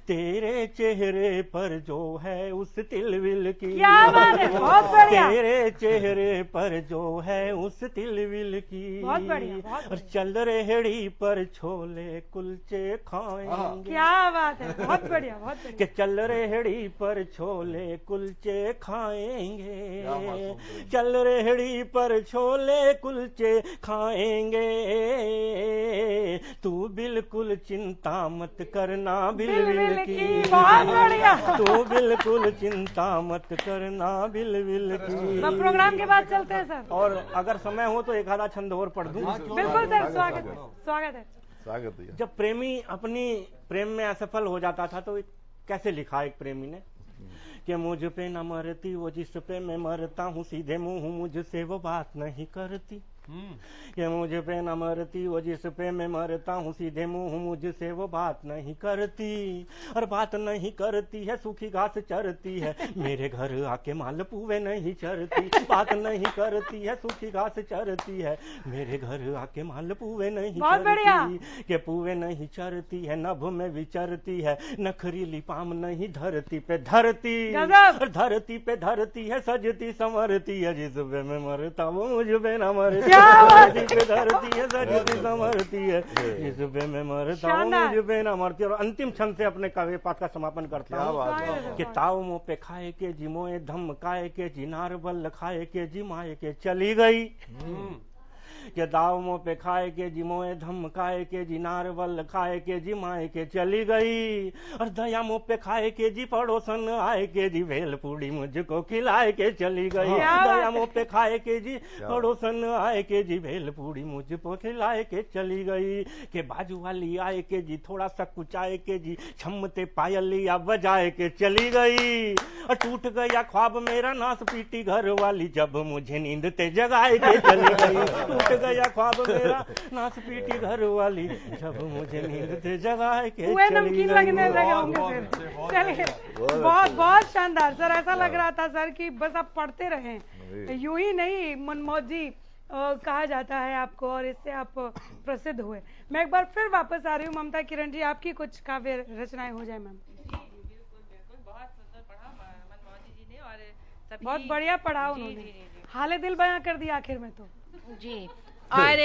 S7: तेरे चेहरे पर जो है उस तिल विल की।
S1: क्या बात है, बहुत बढ़िया।
S7: तेरे चेहरे पर जो है उस तिल विल की।
S1: बहुत बढ़िया।
S7: और चल रेहड़ी पर छोले कुलचे खाएंगे।
S1: क्या बात है, बहुत बढ़िया।
S7: कि चल रेहड़ी पर छोले कुलचे खाएंगे, चल रेहड़ी पर छोले कुलचे खाएंगे। तू बिल्कुल चिंता मत करना बिल विल की।
S1: बहुत बढ़िया।
S7: तू बिल्कुल चिंता मत करना बिल विल की।
S1: प्रोग्राम के बाद चलते हैं सर।
S7: और अगर समय हो तो एक आधा छंद और पढ़ दूं।
S1: बिल्कुल सर, स्वागत है।
S7: जब प्रेमी अपनी प्रेम में असफल हो जाता था तो कैसे लिखा एक प्रेमी ने कि मुझ पे न मरती वो जिस पे मैं मरता हूँ, सीधे मुंह मुझसे वो बात नहीं करती। कि मुझ पे न मरती वो जिस पे मैं मरता हूँ, सीधे मुंह मुझसे वो बात नहीं करती। और बात नहीं करती है, सूखी घास चरती है, मेरे घर आके मालपुए नहीं चरती। बात नहीं करती है, सूखी घास चरती है, मेरे घर आके मालपुए नहीं चरती। के पुए नहीं चरती है, नभ में विचरती है, नखरीली पाम नहीं धरती पे धरती। धरती पे धरती है, सजती संवरती है, जिस पे मैं मरता वो मुझ पे न मरती। धरती पे धरती है, सजती संवरती है, जिस पे मैं मरता हूँ मुझ पे न मरती। और अंतिम छंद से अपने काव्य पाठ का समापन करता हूँ कि ताव मुँह पे खाए के जी मोए धमकाए के जी नार बल खाए के जी माए के चली गई। के दाव मुँह पे खाए के जी मोए धमकाए के जी नार बल खाए के जी माए के चली गई। और दया मुँह पे खाए के जी पड़ोसन आए के जी भेल पूड़ी मुझको खिलाए के चली गई। दया मुँह पे खाए के जी पड़ोसन आए के जी भेल पूड़ी मुझको खिलाए के चली गई। के बाजू वाली आए के जी थोड़ा सा कुचाए के जी छमते पायलिया बजाए के चली गई। और टूट गया ख्वाब मेरा नास पीटी घर वाली, जब मुझे नींद ते जगाए के चली गई। टूट गया ख्वाब मेरा नास पीटी घर वाली, जब मुझे नींद ते जगाए के
S1: नमकीन लगने लगे होंगे। चलिए, बहुत शानदार सर। ऐसा लग रहा था सर कि बस आप पढ़ते रहें, यूं ही नहीं मनमौजी कहा जाता है आपको, और इससे आप प्रसिद्ध हुए। मैं एक बार फिर वापस आ रही हूँ ममता किरण जी, आपकी कुछ काव्य रचनाएं हो जाए मैम।
S3: बहुत सुंदर पढ़ा मनमौजी जी ने, और
S1: बहुत बढ़िया पढ़ा उन्होंने, हाले दिल बयां कर दिया आखिर में तो
S3: जी। और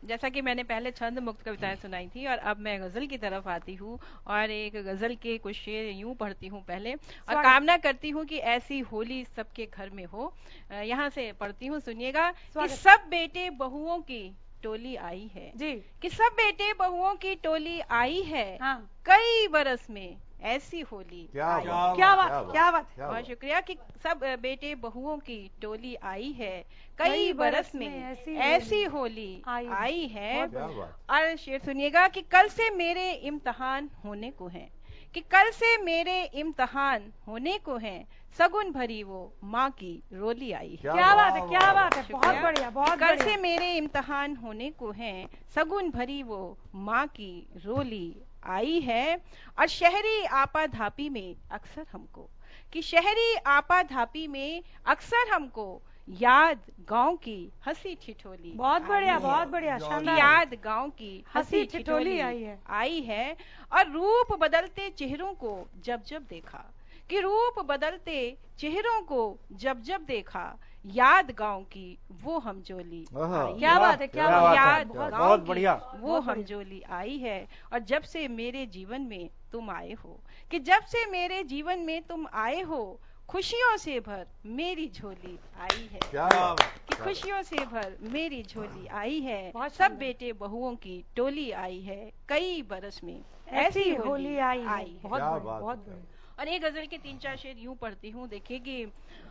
S3: जैसा कि मैंने पहले छंद मुक्त कविताएं सुनाई थी और अब मैं गजल की तरफ आती हूँ और एक गजल के कुछ शेर यूं पढ़ती हूँ पहले और कामना करती हूँ कि ऐसी होली सबके घर में हो। यहाँ से पढ़ती हूँ, सुनिएगा कि सब बेटे बहुओं की टोली आई है
S1: जी,
S3: कि सब बेटे बहुओं की टोली आई है।
S1: हाँ।
S3: कई बरस में ऐसी होली
S2: क्या
S3: आई।
S2: बात,
S1: क्या बात, क्या बात।
S3: बहुत शुक्रिया कि सब बेटे बहुओं की टोली आई है, कई बरस में ऐसी होली आई है।
S2: क्या बात।
S3: और शेर सुनिएगा कि कल से मेरे इम्तिहान होने को हैं, कि कल से मेरे इम्तिहान होने को हैं, सगुन भरी वो माँ की रोली आई है।
S1: क्या बात है, क्या बात है, बहुत बढ़िया, बहुत
S3: कल
S1: बढ़िया।
S3: से मेरे इम्तिहान होने को हैं, सगुन भरी वो माँ की रोली आई है। और शहरी आपाधापी में अक्सर हमको, कि शहरी आपाधापी में अक्सर हमको याद गांव की हंसी ठिठोली।
S1: बहुत बढ़िया, बहुत बढ़िया,
S3: कि
S1: शानदार।
S3: याद गांव की हंसी
S1: हंसी ठिठोली
S3: आई है। और रूप बदलते चेहरों को जब जब देखा, कि रूप बदलते चेहरों को जब जब देखा, याद गांव की वो हमजोली आई।
S1: क्या बात है, क्या बात है,
S3: याद
S1: बहुत
S3: गांव की
S7: बढ़िया।
S3: वो हमजोली आई है। और जब से मेरे जीवन में तुम आए हो, कि जब से मेरे जीवन में तुम आए हो, खुशियों से भर मेरी झोली आई है।
S2: क्या बात।
S3: कि खुशियों से भर मेरी झोली आई है,
S1: बहुत
S3: सब
S1: सुंदर।
S3: बेटे बहुओं की टोली आई है, कई बरस में
S1: ऐसी होली आई है।
S3: है।
S1: बहुत
S2: क्या
S1: बढ़िया,
S2: बात
S1: बहुत
S2: है।
S1: बढ़िया।
S3: और एक गजल के 3-4 शेर यूं पढ़ती हूँ। देखिए कि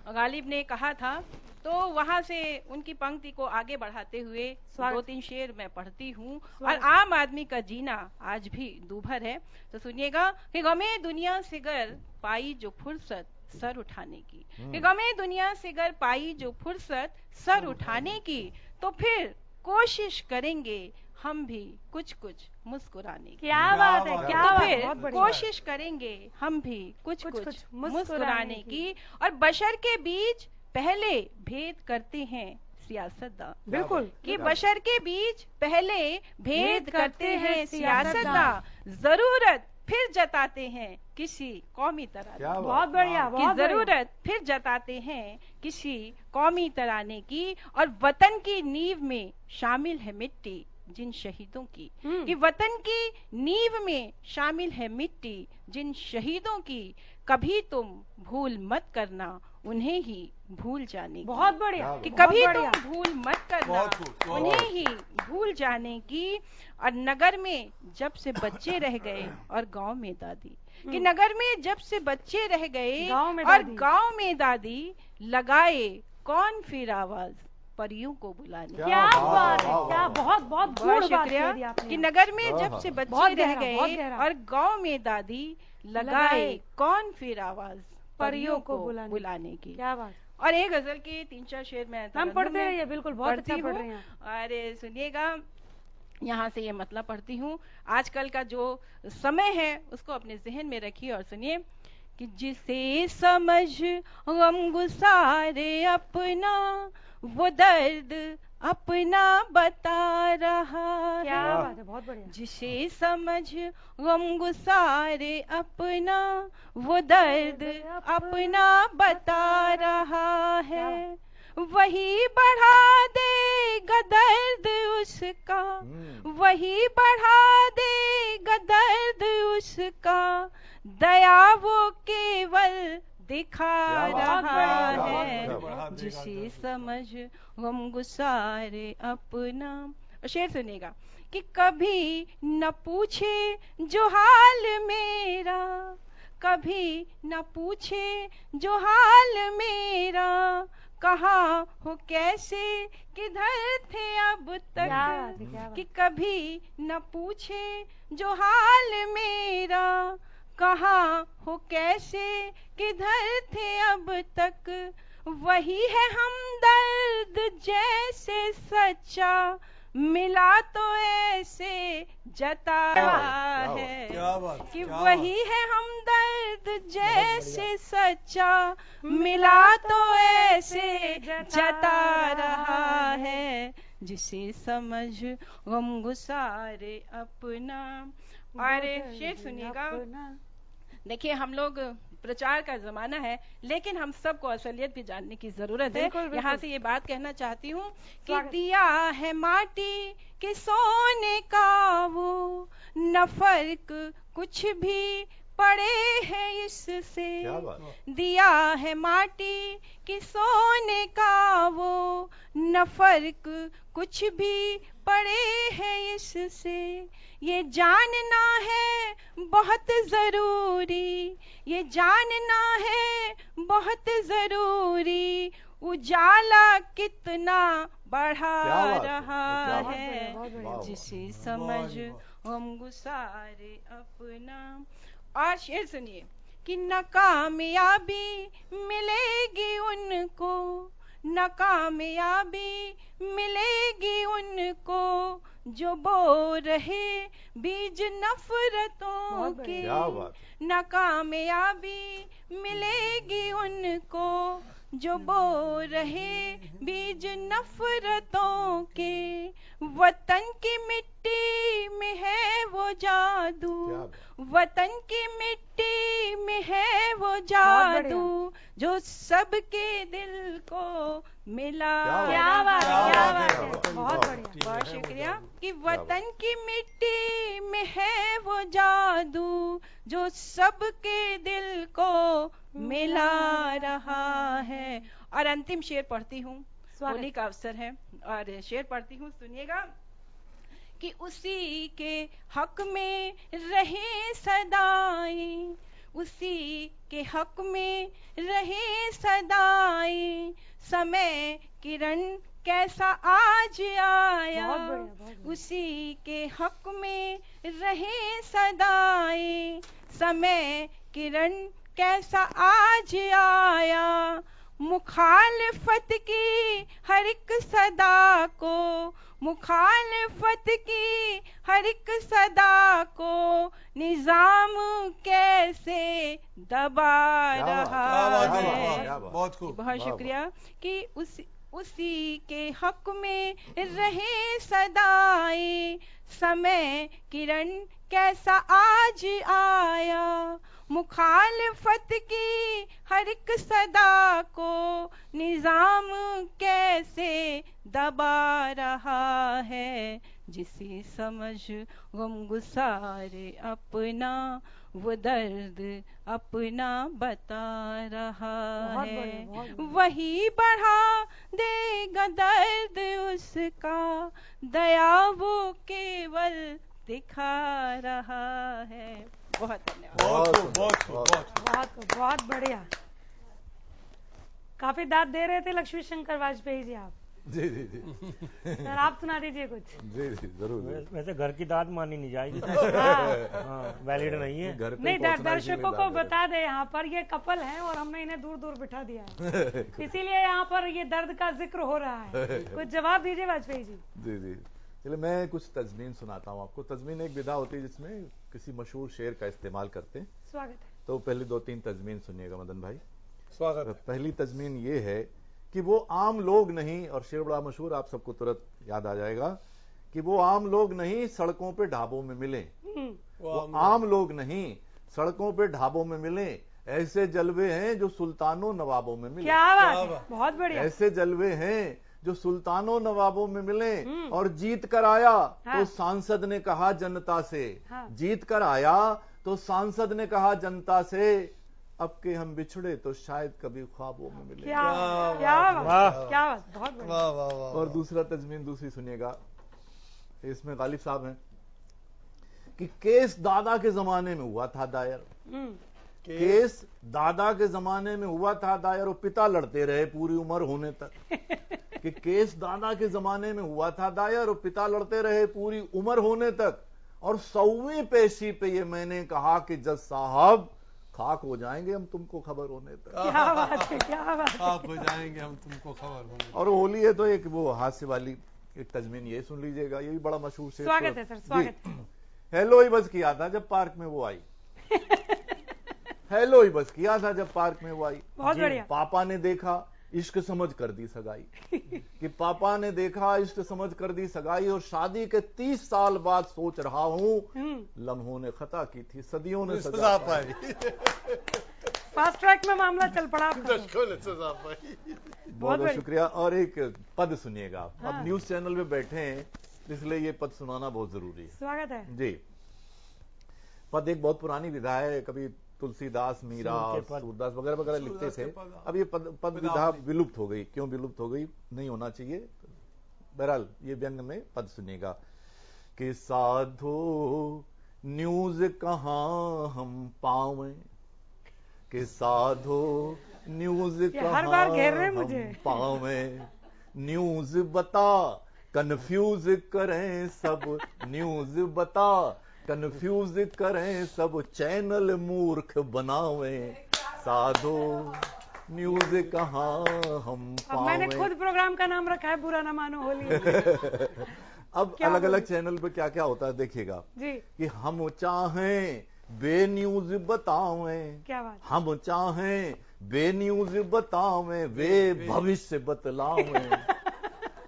S3: गालिब ने कहा था, तो वहां से उनकी पंक्ति को आगे बढ़ाते हुए 2-3 शेर मैं पढ़ती हूँ। और आम आदमी का जीना आज भी दूभर है, तो सुनिएगा कि गमे दुनिया से गर पाई जो फुर्सत सर उठाने की, कि गमे दुनिया से गर पाई जो फुर्सत सर उठाने की, तो फिर कोशिश करेंगे हम भी कुछ कुछ मुस्कुराने की।
S1: क्या बात है, क्या
S3: तो
S1: बात है,
S3: फिर
S1: बहुत बढ़िया।
S3: कोशिश करेंगे हम भी कुछ
S1: कुछ
S3: कुछ
S1: मुस्कुराने
S3: मुस्कुराने
S1: की।
S3: की। और बशर के बीच पहले भेद करते हैं सियासतदां,
S1: बिल्कुल,
S3: कि बशर के बीच पहले भेद करते हैं सियासतदां, जरूरत फिर जताते हैं किसी कौमी तराने
S2: क्या
S3: की।
S2: बात।
S1: बहुत बढ़िया,
S3: कि
S1: बहुत बढ़िया।
S3: जरूरत फिर जताते हैं किसी कौमी तराने की। और वतन की नींव में शामिल है मिट्टी जिन शहीदों की, कि वतन की नींव में शामिल है मिट्टी जिन शहीदों की, कभी तुम भूल मत करना उन्हें ही भूल जाने की।
S1: बहुत बढ़िया,
S3: कि
S1: बहुत
S3: कभी
S1: बढ़िया।
S3: तुम भूल मत करना
S4: बहुत खूब, बहुत।
S3: उन्हें ही भूल जाने की। और नगर में जब से बच्चे रह गए और गांव में दादी, कि नगर में जब से बच्चे रह गए
S1: गांव में
S3: और
S1: दादी।
S3: गांव में दादी, लगाए कौन फिर आवाज परियों को बुलाने।
S1: क्या बात है, क्या बहुत बहुत
S3: बहुत
S1: गूढ़ बात
S3: शुक्रिया
S1: कह दी आपने।
S3: कि नगर में जब से
S1: बहुत
S3: बच्चे रह
S1: गहरा, बहुत
S3: गए
S1: गहरा।
S3: और गांव में दादी, लगाए कौन फिर आवाज परियों को बुलाने की।
S1: क्या बात।
S3: और एक गजल के 3-4 शेर में
S1: हम पढ़ते रहिए, बिल्कुल, बहुत अच्छा पढ़ रहे हैं।
S3: और सुनिएगा, यहाँ से ये मतलब पढ़ती हूँ। आजकल का जो समय है उसको अपने जहन में रखिए और सुनिए कि जिसे समझ गम गुसारे अपना, वो दर्द अपना बता रहा
S1: क्या
S3: है।
S1: बात है, बहुत बढ़िया।
S3: जिसे समझ गम गुसारे अपना, वो दर्द अपना बता रहा है। वही बढ़ा देगा दर्द उसका, वही बढ़ा देगा दर्द उसका, दया वो केवल दिखा रहा है। जिसे समझ गम गुसारे अपना। और शेर सुनेगा कि कभी न पूछे जो हाल मेरा, कभी न पूछे जो हाल मेरा, कहाँ हो कैसे किधर थे अब तक, कि कभी न पूछे जो हाल मेरा, कहाँ हो कैसे किधर थे अब तक। वही है हमदर्द जैसे सच्चा, मिला तो ऐसे जता है।
S4: क्या बात,
S3: कि
S4: क्या
S3: वही है हमदर्द जैसे सच्चा, मिला तो ऐसे जता रहा है। जिसे समझ गम गुसारे अपना। और शेर सुनिएगा, देखिए हम लोग प्रचार का जमाना है, लेकिन हम सबको असलियत भी जानने की जरूरत है। यहाँ से ये बात कहना चाहती हूँ कि दिया है माटी के सोने का वो, न फर्क कुछ भी पड़े है इससे। दिया है माटी कि सोने का वो, न फर्क कुछ भी पड़े है इससे। ये जानना है बहुत जरूरी, ये जानना है बहुत जरूरी, उजाला कितना बढ़ा रहा है, जिसे समझ हम गुसारे अपना। और शेर सुनिए कि नाकामयाबी मिलेगी उनको, नाकामयाबी मिलेगी उनको, जो बो रहे बीज नफरतों के। नाकामयाबी मिलेगी उनको, जो बो रहे बीज नफरतों के। वतन की मिट्टी में है वो जादू, वतन की मिट्टी में है वो जादू, जो सबके दिल को मिला।
S1: क्या बात है, क्या बात है, बहुत बढ़िया,
S3: बहुत शुक्रिया। कि वतन की मिट्टी में है वो जादू, जो सबके दिल को मिला रहा है। और अंतिम शेर पढ़ती हूँ, होली का अवसर है और शेर पढ़ती हूँ, सुनिएगा कि उसी के हक में रहे सदाई, उसी के हक में रहे सदाई, समय किरण कैसा आज आया। उसी के हक में रहे सदाई, समय किरण कैसा आज आया। मुखालफत की हर एक सदा को, मुखालफत की हर एक सदा को, निजाम कैसे दबा रहा है।
S4: बहुत खूब,
S3: बहुत शुक्रिया। कि उसी के हक में रहे सदाई, समय किरण कैसा आज आया। मुखालफत की हर एक सदा को, निजाम कैसे दबा रहा है, जिसे समझ गम गुसारे अपना, वो दर्द अपना बता रहा है। वही बढ़ा देगा दर्द उसका, दया वो केवल दिखा रहा है। बहुत धन्यवाद।
S1: बहुत बढ़िया। काफी दाद दे रहे थे लक्ष्मी शंकर वाजपेयी जी आप।
S2: जी जी जी
S1: सर आप सुना दीजिए कुछ।
S2: जी जी जरूर।
S7: वैसे घर की दाद मानी नहीं जाएगी, वैलिड नहीं है।
S2: घर पे
S1: नहीं, दर्शकों को बता दे यहाँ पर ये कपल है और हमने इन्हें दूर दूर बिठा दिया है, इसीलिए यहाँ पर ये दर्द का जिक्र हो रहा है। कुछ जवाब दीजिए वाजपेयी जी।
S2: जी जी चलिए मैं कुछ तजमीन सुनाता हूँ आपको। तजमीन एक विधा होती है जिसमें किसी मशहूर शेर का इस्तेमाल करते हैं।
S1: स्वागत है।
S2: तो पहली 2-3 तजमीन सुनिएगा मदन भाई।
S4: स्वागत है।
S2: पहली तजमीन ये है कि वो आम लोग नहीं, और शेर बड़ा मशहूर, आप सबको तुरंत याद आ जाएगा, कि वो आम लोग नहीं सड़कों पे ढाबों में मिले। वो आम लोग नहीं सड़कों पे ढाबों में मिले, ऐसे जलवे हैं जो सुल्तानों नवाबों में मिले।
S1: क्या बात है, बहुत बढ़िया।
S2: ऐसे जलवे हैं जो सुल्तानों नवाबों में मिले। और जीत कर आया तो सांसद ने कहा जनता से, जीत कर आया तो सांसद ने कहा जनता से, अब के हम बिछड़े तो शायद कभी ख्वाबों में मिले।
S1: क्या बात, क्या बात, बहुत बढ़िया।
S2: और दूसरा तजमीन दूसरी सुनिएगा, इसमें गालिब साहब हैं कि केस दादा के जमाने में हुआ था दायर, केस दादा के जमाने में हुआ था दायर, और पिता लड़ते रहे पूरी उम्र होने तक। कि केस दादा के जमाने में हुआ था दायर और पिता लड़ते रहे पूरी उम्र होने तक, और 100वीं पेशी पे ये मैंने कहा कि जज साहब खाक हो जाएंगे हम तुमको खबर होने तक।
S1: क्या बात है, क्या बात है।
S4: खाक हो जाएंगे हम तुमको खबर होने तक।
S2: और होली है तो एक वो हास्य वाली एक तजमीन ये सुन लीजिएगा, ये भी बड़ा मशहूर शेर।
S1: स्वागत है सर, स्वागत।
S2: हेलो ही बस किया था जब पार्क में वो आई। हेलो ही बस किया था जब पार्क में वो आई।
S1: बहुत बढ़िया।
S2: पापा ने देखा इश्क समझ कर दी सगाई। कि पापा ने देखा इश्क समझ कर दी सगाई, और शादी के 30 साल बाद सोच रहा हूं लम्हों ने खता की थी, सदियों ने सजा पाई।
S1: फास्ट ट्रैक में मामला चल पड़ा आपका।
S2: बहुत बहुत शुक्रिया। और एक पद सुनिएगा आप।
S1: हाँ।
S2: अब न्यूज चैनल में बैठे हैं इसलिए ये पद सुनाना बहुत जरूरी है।
S1: स्वागत है
S2: जी। पद एक बहुत पुरानी विधा है, कभी तुलसीदास, मीरा और सूरदास वगैरह वगैरह लिखते थे। अब ये पद विधा विलुप्त हो गई। क्यों विलुप्त हो गई? नहीं होना चाहिए। बहरहाल ये व्यंग में पद सुनिएगा कि साधो न्यूज कहाँ हम पावें, कि साधो न्यूज
S1: हर बार घेर रहे
S2: कहाँ
S1: मुझे।
S2: हम पावें, न्यूज बता कंफ्यूज करें सब, न्यूज बता कंफ्यूज करें सब, चैनल मूर्ख बनावें, साधो न्यूज कहाँ हम
S1: अब मैंने
S2: पावें।
S1: खुद प्रोग्राम का नाम रखा है बुरा ना मानो होली।
S2: अब
S1: क्या
S2: अलग अलग
S1: बोलूं?
S2: चैनल पे क्या क्या होता है देखिएगा
S1: जी
S2: कि हम चाहें बे न्यूज बतावें,
S1: क्या बात।
S2: हम चाहें बे न्यूज बतावें, वे भविष्य बतलावें,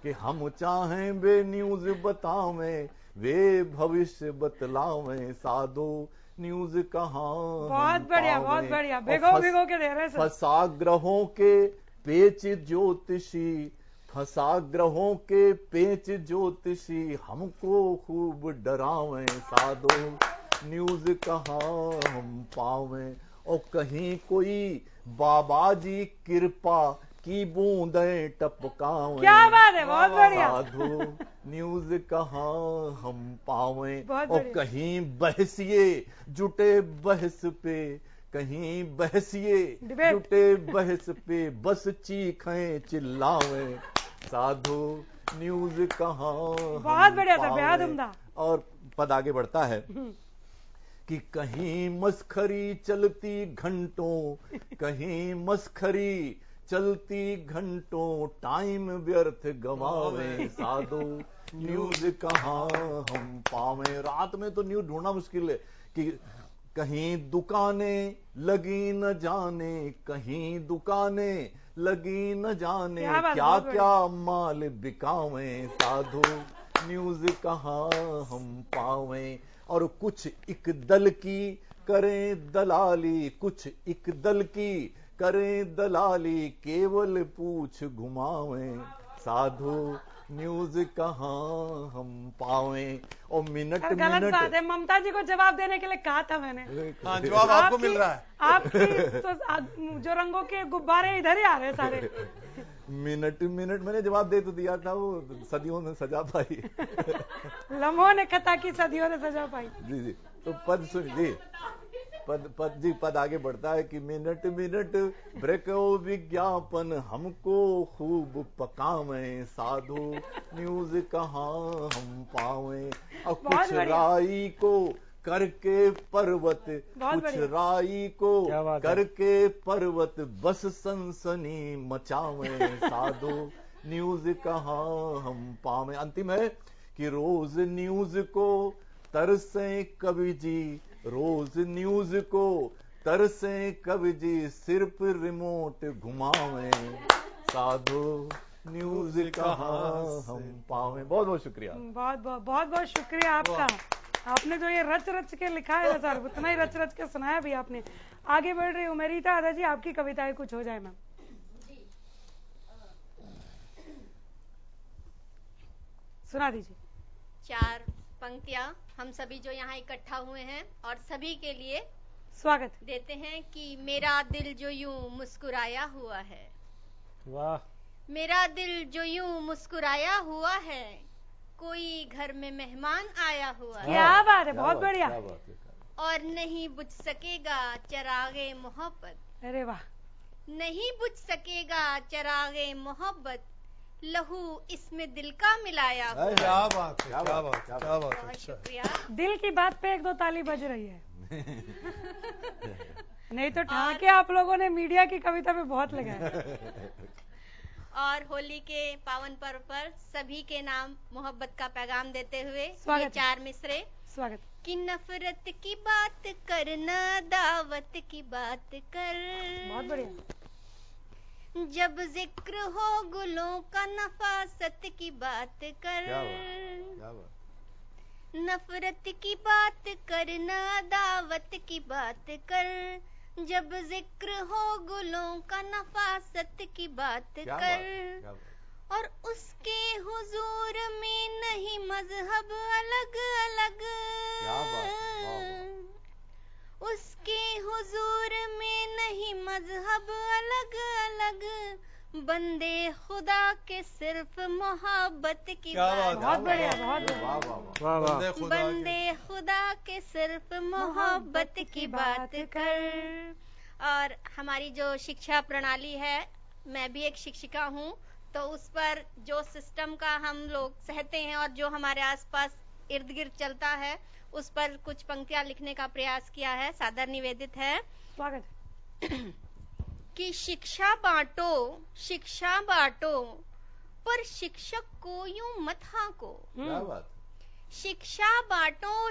S2: कि हम चाहें बे न्यूज बतावें, वे भविष्य बतलावें, साधो न्यूज कहाँ
S1: बहुत बढ़िया बहुत बढ़िया। भिगो भिगो के दे रहे सर।
S2: फसाग्रहों के पेच ज्योतिषी, फसाग्रहों के पेच ज्योतिषी, हमको खूब डरावें, साधो न्यूज कहाँ हम पावें। और कहीं कोई बाबाजी कृपा की बूंदें टपकावें,
S1: क्या बात है, बहुत बढ़िया।
S2: साधो न्यूज कहाँ हम पावें।
S1: बहुत
S2: और
S1: बढ़िया।
S2: कहीं बहसिए जुटे बहस पे, कहीं बहसिए
S1: डिबेट।
S2: जुटे बहस पे, बस चीखें चिल्लावें, साधो न्यूज कहाँ
S1: बहुत बढ़िया सर, बेहद उम्दा।
S2: और पद आगे बढ़ता है कि कहीं मस्खरी चलती घंटों, कहीं मस्खरी चलती घंटों, टाइम व्यर्थ गवावें, साधो न्यूज कहाँ हम पावें। रात में तो न्यूज ढूंढना मुश्किल है कि कहीं दुकानें लगी न जाने, कहीं दुकानें लगी न जाने,
S1: क्या बात,
S2: क्या
S1: बहुत
S2: क्या माल बिकावें, साधो न्यूज कहाँ हम पावें। और कुछ एक दल की करें दलाली, कुछ एक दल की करें दलाली, केवल पूछ घुमावें, साधो न्यूज कहाँ हम पावें। और मिनट
S1: सर, गलत
S2: मिनट
S1: बात है। ममता जी को जवाब देने के लिए कहा था मैंने।
S4: हाँ, जवाब आपको मिल रहा है।
S1: आपकी तो जो रंगों के गुब्बारे इधर ही आ रहे हैं सारे।
S2: मिनट मिनट मैंने जवाब दे तो दिया था, वो सदियों में सजा पाई।
S1: लम्हों ने खता की सदियों ने सजा पाई।
S2: जी जी। तो पद सुन जी, पद आगे बढ़ता है कि मिनट मिनट ब्रेको विज्ञापन, हमको खूब पकावें, साधु न्यूज कहाँ हम पावें। और कुछ राई को करके पर्वत, कुछ राई को करके पर्वत, बस सनसनी मचावें, साधु न्यूज कहाँ हम पावें। अंतिम है कि रोज न्यूज को तरसे कवि जी, रोज न्यूज को तरसे कवि जी, सिर्फ रिमोट घुमावें, साधु न्यूज कहाँ हम पावें। बहुत बहुत शुक्रिया।
S1: बहुत शुक्रिया आपका। आपने जो ये रच रच के लिखा है ना सर, उतना ही रच रच के सुनाया भी आपने। आगे बढ़ रही हूँ मैं। रीता आधा जी, आपकी कविताएं कुछ हो जाए मैम। सुना दीजिए।
S6: 4 पंक्तियां हम सभी जो यहाँ इकट्ठा हुए हैं और सभी के लिए
S1: स्वागत
S6: देते हैं कि मेरा दिल जो यूं मुस्कुराया हुआ है,
S7: वाह,
S6: मेरा दिल जो यूं मुस्कुराया हुआ है, कोई घर में मेहमान आया हुआ है।
S1: क्या बात है, बहुत बढ़िया।
S6: और नहीं बुझ सकेगा चरागे मोहब्बत।
S1: अरे वाह।
S6: नहीं बुझ सकेगा चरागे मोहब्बत, लहू इसमें दिल का मिलाया हुआ।
S4: क्या बात है, क्या बात, क्या बात।
S6: बहुत शुक्रिया।
S1: दिल की बात पे 1-2 ताली बज रही है। नहीं तो ठाके आप लोगों ने मीडिया की कविता पे बहुत लगाया।
S6: और होली के पावन पर्व पर सभी के नाम मोहब्बत का पैगाम देते हुए ये 4 मिसरे।
S1: स्वागत।
S6: कि नफरत की बात करना, दावत की बात कर,
S1: बहुत बढ़िया।
S6: जब जिक्र हो गुलों का, नफासत की बात कर,
S2: क्या बात।
S6: नफरत की बात करना, दावत की बात कर, जब जिक्र हो गुलों का नफासत की बात कर, और उसके हुजूर में नहीं मजहब अलग अलग, उसके हुजूर में नहीं मजहब अलग अलग, बंदे खुदा के सिर्फ मोहब्बत की बात।
S1: बहुत बढ़िया, बहुत बढ़िया।
S6: बंदे खुदा के सिर्फ मोहब्बत की बात कर। और हमारी जो शिक्षा प्रणाली है, मैं भी एक शिक्षिका हूँ, तो उस पर जो सिस्टम का हम लोग सहते हैं और जो हमारे आसपास इर्द गिर्द चलता है, उस पर कुछ पंक्तियां लिखने का प्रयास किया है। सादर निवेदित है।
S1: स्वागत।
S6: कि शिक्षा बांटो पर शिक्षक को यूं मत हाको।
S2: क्या बात।
S6: शिक्षा बांटो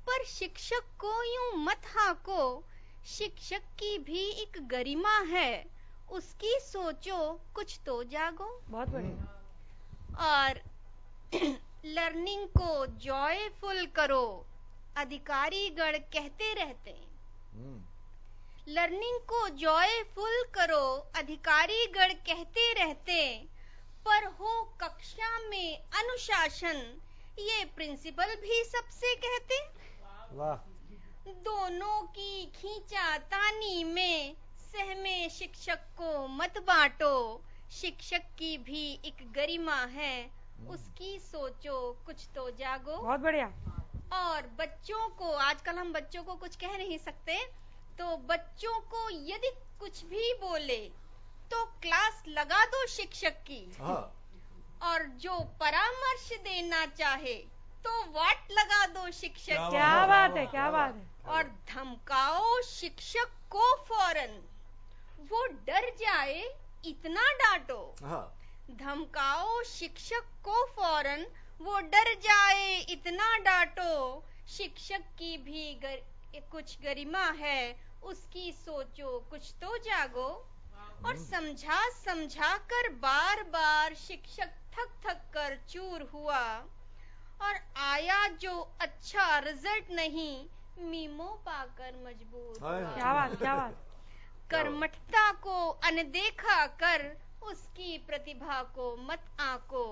S6: पर शिक्षक को यूं मत हाको, शिक्षक की भी एक गरिमा है, उसकी सोचो कुछ तो जागो।
S1: बहुत बढ़िया।
S6: और लर्निंग को जॉयफुल करो, अधिकारी गण कहते रहते। लर्निंग को जॉयफुल करो, अधिकारी गण कहते रहते, पर हो कक्षा में अनुशासन, ये प्रिंसिपल भी सबसे कहते।
S7: वाह।
S6: दोनों की खींचातानी में सहमे शिक्षक को मत बांटो, शिक्षक की भी एक गरिमा है, उसकी सोचो कुछ तो जागो।
S1: बहुत बढ़िया।
S6: और बच्चों को, आजकल हम बच्चों को कुछ कह नहीं सकते, तो बच्चों को यदि कुछ भी बोले तो क्लास लगा दो शिक्षक की, और जो परामर्श देना चाहे तो वाट लगा दो शिक्षक।
S1: क्या बात है, क्या बात है।
S6: और धमकाओ शिक्षक को फौरन, वो डर जाए इतना डांटो। धमकाओ शिक्षक को फौरन, वो डर जाए इतना डांटो, शिक्षक की भी कुछ गरिमा है, उसकी सोचो कुछ तो जागो। और समझा कर बार बार शिक्षक थक कर चूर हुआ, और आया जो अच्छा रिजल्ट नहीं, मीमो पाकर मजबूर हुआ।
S1: क्या बात, क्या बात।
S6: कर्मठता को अनदेखा कर, उसकी प्रतिभा को मत आंको,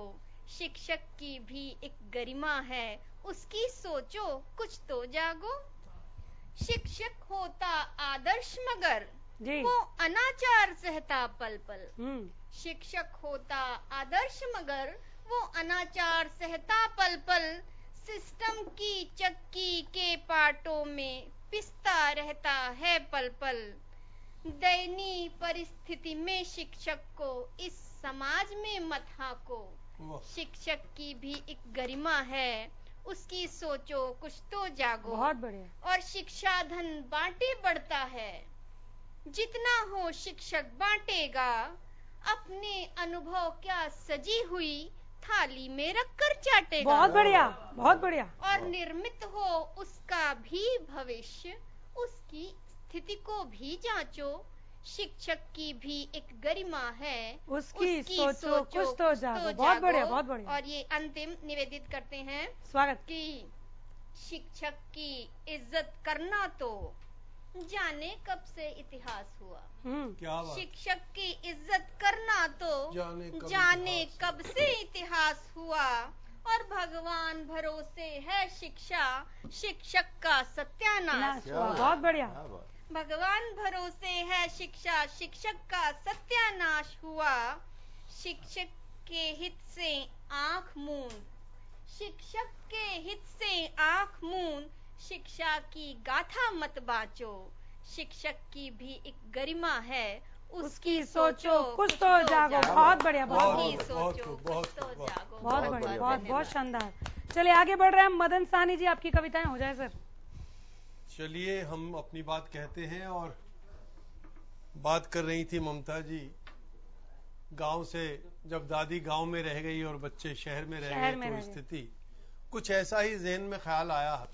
S6: शिक्षक की भी एक गरिमा है, उसकी सोचो कुछ तो जागो। शिक्षक होता आदर्श मगर
S1: जी।
S6: वो अनाचार सहता पल पल। शिक्षक होता आदर्श मगर वो अनाचार सहता पल पल, सिस्टम की चक्की के पाटों में पिसता रहता है पल पल। दयनीय परिस्थिति में शिक्षक को इस समाज में मत हाको, शिक्षक की भी एक गरिमा है, उसकी सोचो कुछ तो जागो।
S1: बहुत बढ़िया।
S6: और शिक्षा धन बांटे बढ़ता है, जितना हो शिक्षक बांटेगा, अपने अनुभव क्या सजी हुई थाली में रखकर चाटेगा।
S1: बहुत बढ़िया, बहुत बढ़िया।
S6: और निर्मित हो उसका भी भविष्य, उसकी स्थिति को भी जांचो, शिक्षक की भी एक गरिमा है,
S1: उसकी सोचो कुछ तो जागो। बहुत बढ़िया, बहुत बढ़िया।
S6: और ये अंतिम निवेदित करते हैं।
S1: स्वागत।
S6: कि शिक्षक की इज्जत करना तो जाने कब से इतिहास हुआ।
S4: क्या बात।
S6: शिक्षक की इज्जत करना तो जाने कब से इतिहास हुआ, और भगवान भरोसे है शिक्षा, शिक्षक का सत्यानाश हुआ।
S1: बहुत बढ़िया।
S6: भगवान भरोसे है शिक्षा, शिक्षक का सत्यानाश हुआ। शिक्षक के हित से आंख मूंद, शिक्षक के हित से आंख मूंद, शिक्षा की गाथा मत बाँचो, शिक्षक की भी एक गरिमा है, उसकी सोचो कुछ तो जागो।
S1: बहुत बढ़िया, बहुत बढ़िया, बहुत शानदार। चलिए आगे बढ़ रहे हैं। मदन साहनी जी, आपकी कविताएं हो जाए सर।
S4: चलिए हम अपनी बात कहते हैं। और बात कर रही थी ममता जी गांव से, जब दादी गांव में रह गई और बच्चे शहर में रह गए, तो स्थिति कुछ ऐसा ही ज़हन में ख्याल आया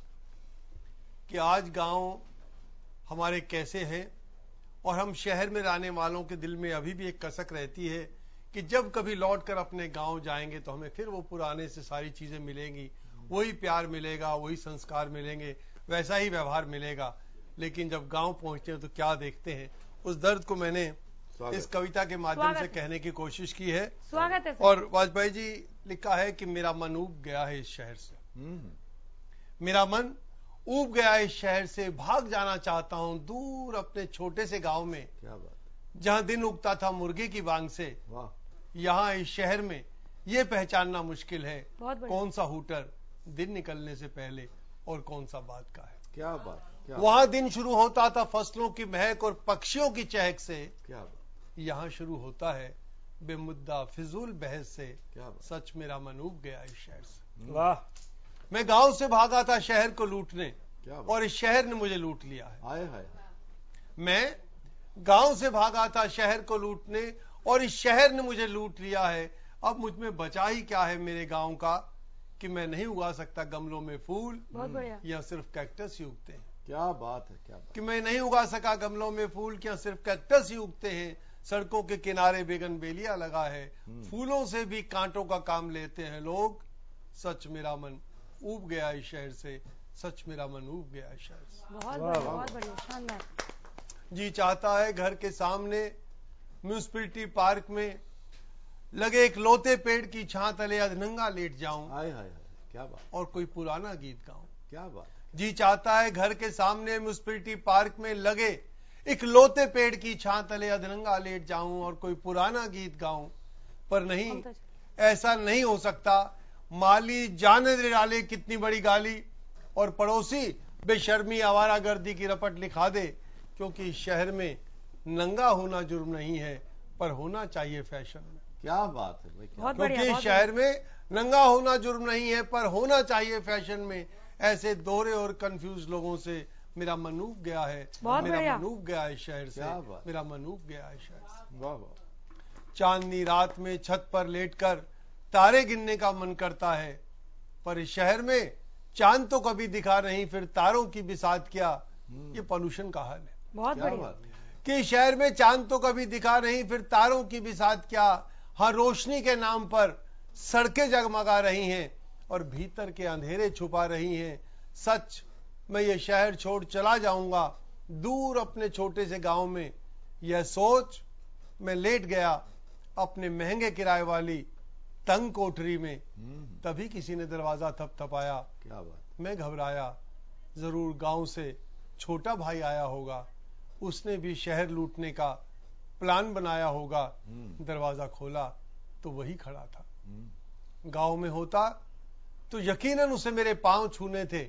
S4: कि आज गांव हमारे कैसे हैं, और हम शहर में रहने वालों के दिल में अभी भी एक कसक रहती है कि जब कभी लौटकर अपने गांव जाएंगे तो हमें फिर वो पुराने से सारी चीजें मिलेंगी, वही प्यार मिलेगा, वही संस्कार मिलेंगे, वैसा ही व्यवहार मिलेगा। लेकिन जब गांव पहुंचते हैं तो क्या देखते हैं, उस दर्द को मैंने इस कविता के माध्यम से कहने की कोशिश की है।
S1: स्वागत है।
S4: और वाजपेयी जी लिखा है कि मेरा मन ऊब गया है इस शहर से, मेरा मन ऊब गया है इस शहर से, भाग जाना चाहता हूं दूर अपने छोटे से गांव में। क्या बात, जहां दिन उगता था मुर्गे की बांग से। यहाँ इस शहर में ये पहचानना मुश्किल है कौन सा हूटर दिन निकलने से पहले और कौन सा बाद का है।
S2: क्या बात,
S4: वहां दिन शुरू होता था फसलों की महक और पक्षियों की चहक से।
S2: क्या बात,
S4: यहाँ शुरू होता है बेमुद्दा फिजूल बहस से।
S2: क्या बात,
S4: सच मेरा मन ऊब गया इस शहर से।
S7: वाह।
S4: मैं गांव से भागा था शहर को लूटने, और इस शहर ने मुझे लूट लिया है।
S2: हाय हाय।
S4: मैं गांव से भागा था शहर को लूटने, और इस शहर ने मुझे लूट लिया है। अब मुझ में बचा ही क्या है मेरे गांव का, कि मैं नहीं उगा सकता गमलों में फूल, या सिर्फ कैक्टस ही उगते हैं।
S2: क्या बात है, क्या बात।
S4: कि मैं नहीं उगा सका गमलों में फूल, क्या सिर्फ कैक्टस ही उगते हैं। सड़कों के किनारे बेगन बेलिया लगा है, फूलों से भी कांटों का काम लेते हैं लोग। सच मेरा मन ऊब गया इस शहर से, सच मेरा मन ऊब गया इस शहर से।
S1: बहुत बढ़िया, शानदार।
S4: जी चाहता है घर के सामने म्यूनिसिपैलिटी पार्क में लगे एक लोते पेड़ की छां तले अधनंगा लेट जाऊं।
S2: हाय हाय, क्या बात।
S4: और कोई पुराना गीत गाऊं।
S2: क्या बात।
S4: जी चाहता है घर के सामने म्यूनिसिपैलिटी पार्क में लगे एक लोते पेड़ की छां तले अधनंगा लेट जाऊं और कोई पुराना गीत गाऊं, पर नहीं, ऐसा नहीं हो सकता। माली जाने दे डाले कितनी बड़ी गाली, और पड़ोसी बेशर्मी आवारागर्दी की रपट लिखा दे, क्योंकि शहर में नंगा होना जुर्म नहीं है, पर होना चाहिए फैशन में।
S2: क्या बात है भाई,
S4: क्योंकि शहर में नंगा होना जुर्म नहीं है, पर होना चाहिए फैशन में। ऐसे दोहरे और कंफ्यूज लोगों से मेरा मन ऊब गया है, मेरा मन ऊब गया है शहर से, मेरा मन ऊब गया है शहर से।
S2: वाह वाह।
S4: चांदनी रात में छत पर लेटकर तारे गिनने का मन करता है, पर इस शहर में चांद तो कभी दिखा नहीं, फिर तारों की बिसात क्या। ये पॉल्यूशन का हाल है।
S1: बहुत बढ़िया।
S4: कि शहर में चांद तो कभी दिखा नहीं, फिर तारों की बिसात क्या। हर रोशनी के नाम पर सड़कें जगमगा रही हैं और भीतर के अंधेरे छुपा रही हैं। सच मैं ये शहर छोड़ चला जाऊंगा दूर अपने छोटे से गांव में, यह सोच मैं लेट गया अपने महंगे किराए वाली तंग कोठरी में। तभी किसी ने दरवाजा थपथपाया।
S2: क्या बात।
S4: मैं घबराया, जरूर गांव से छोटा भाई आया होगा, उसने भी शहर लूटने का प्लान बनाया होगा। दरवाजा खोला तो वही खड़ा था। गांव में होता तो यकीनन उसे मेरे पांव छूने थे,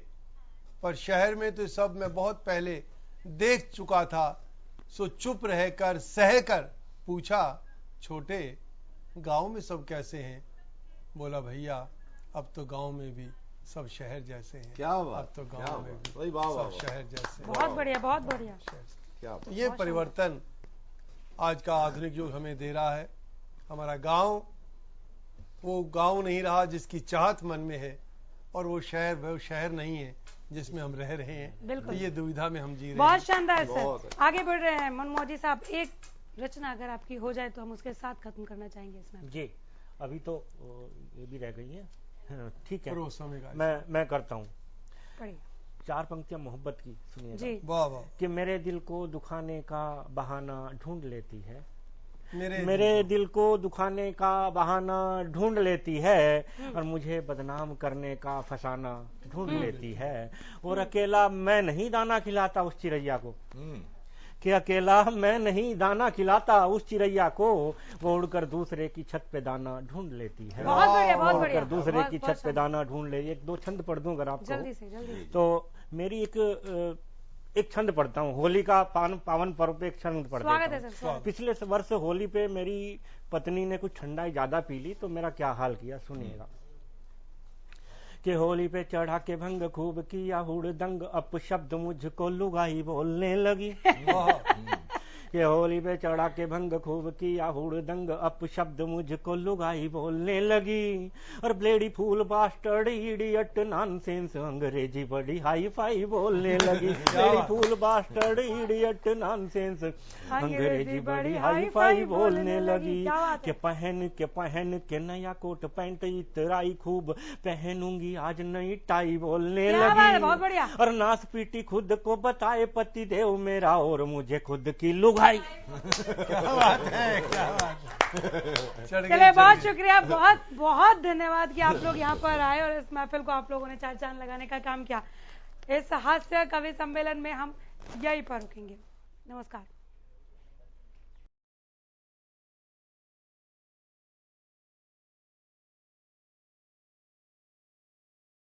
S4: पर शहर में तो सब मैं बहुत पहले देख चुका था। सो चुप रहकर सहकर पूछा, छोटे गांव में सब कैसे हैं? बोला, भैया अब तो गांव में भी सब शहर जैसे हैं।
S2: क्या बात।
S4: अब तो गांव में भी सब शहर जैसे हैं।
S1: बहुत बढ़िया, बहुत बढ़िया।
S2: क्या
S4: ये परिवर्तन आज का आधुनिक युग हमें दे रहा है। हमारा गांव वो गांव नहीं रहा जिसकी चाहत मन में है, और वो शहर नहीं है जिसमें हम रह रहे हैं।
S1: बिल्कुल।
S4: तो ये दुविधा में हम जी रहे हैं।
S1: बहुत शानदार सर, आगे बढ़ रहे हैं। मनमोहन साहब, एक रचना अगर आपकी हो जाए तो हम उसके साथ खत्म करना चाहेंगे इसमें।
S7: जी, अभी तो ये भी रह गई है। ठीक है, मैं करता हूँ। 4 पंक्तियां मोहब्बत की सुनिए।
S4: वाह वाह।
S7: कि मेरे दिल को दुखाने का बहाना ढूंढ लेती है, मेरे दिल को दुखाने का बहाना ढूंढ लेती है, और मुझे बदनाम करने का फसाना ढूंढ लेती है। और अकेला मैं नहीं दाना खिलाता उस चिड़ैया को, कि अकेला मैं नहीं दाना खिलाता उस चिड़ैया को, वो उड़कर दूसरे की छत पे दाना ढूंढ लेती है।
S1: बहुत बढ़िया, बहुत बढ़िया।
S7: उड़कर दूसरे की छत पे दाना ढूंढ ले। 1-2 छंद पढ़ दूं अगर आपको।
S1: जल्दी से।
S7: तो मेरी एक छंद पढ़ता हूँ। होली का पावन पर्व पे एक छंद पढ़ता हूँ।
S1: स्वागत है सर।
S7: पिछले वर्ष होली पे मेरी पत्नी ने कुछ ठंडाई ज्यादा पी ली, तो मेरा क्या हाल किया सुनिएगा। कि होली पे चढ़ा के भंग खूब किया हुड़दंग, अपशब्द मुझको लुगाई बोलने लगी। कि होली पे चढ़ा के भंग खूब किया हुड़दंग, अप शब्द मुझको लुगाई बोलने लगी, और ब्लेडी फूल बास्टर्ड इडियट नॉनसेंस अंग्रेजी बड़ी हाई फाई बोलने लगी। ब्लेडी फूल बास्टर्ड इडियट नॉनसेंस अंग्रेजी बड़ी हाई फाई बोलने लगी। कि पहन के नया कोट पैंट इतराई खूब, पहनूंगी आज नई टाई बोलने लगी।
S1: बहुत बढ़िया।
S7: और नास पीटी खुद को बताए पति देव मेरा, और मुझे खुद की लुगाई।
S4: क्या बात है, क्या बात।
S1: चलिए बहुत शुक्रिया, बहुत बहुत धन्यवाद कि आप लोग यहाँ पर आए और इस महफिल को आप लोगों ने चार चांद लगाने का काम किया। इस हास्य कवि सम्मेलन में हम यहीं पर रुकेंगे। नमस्कार।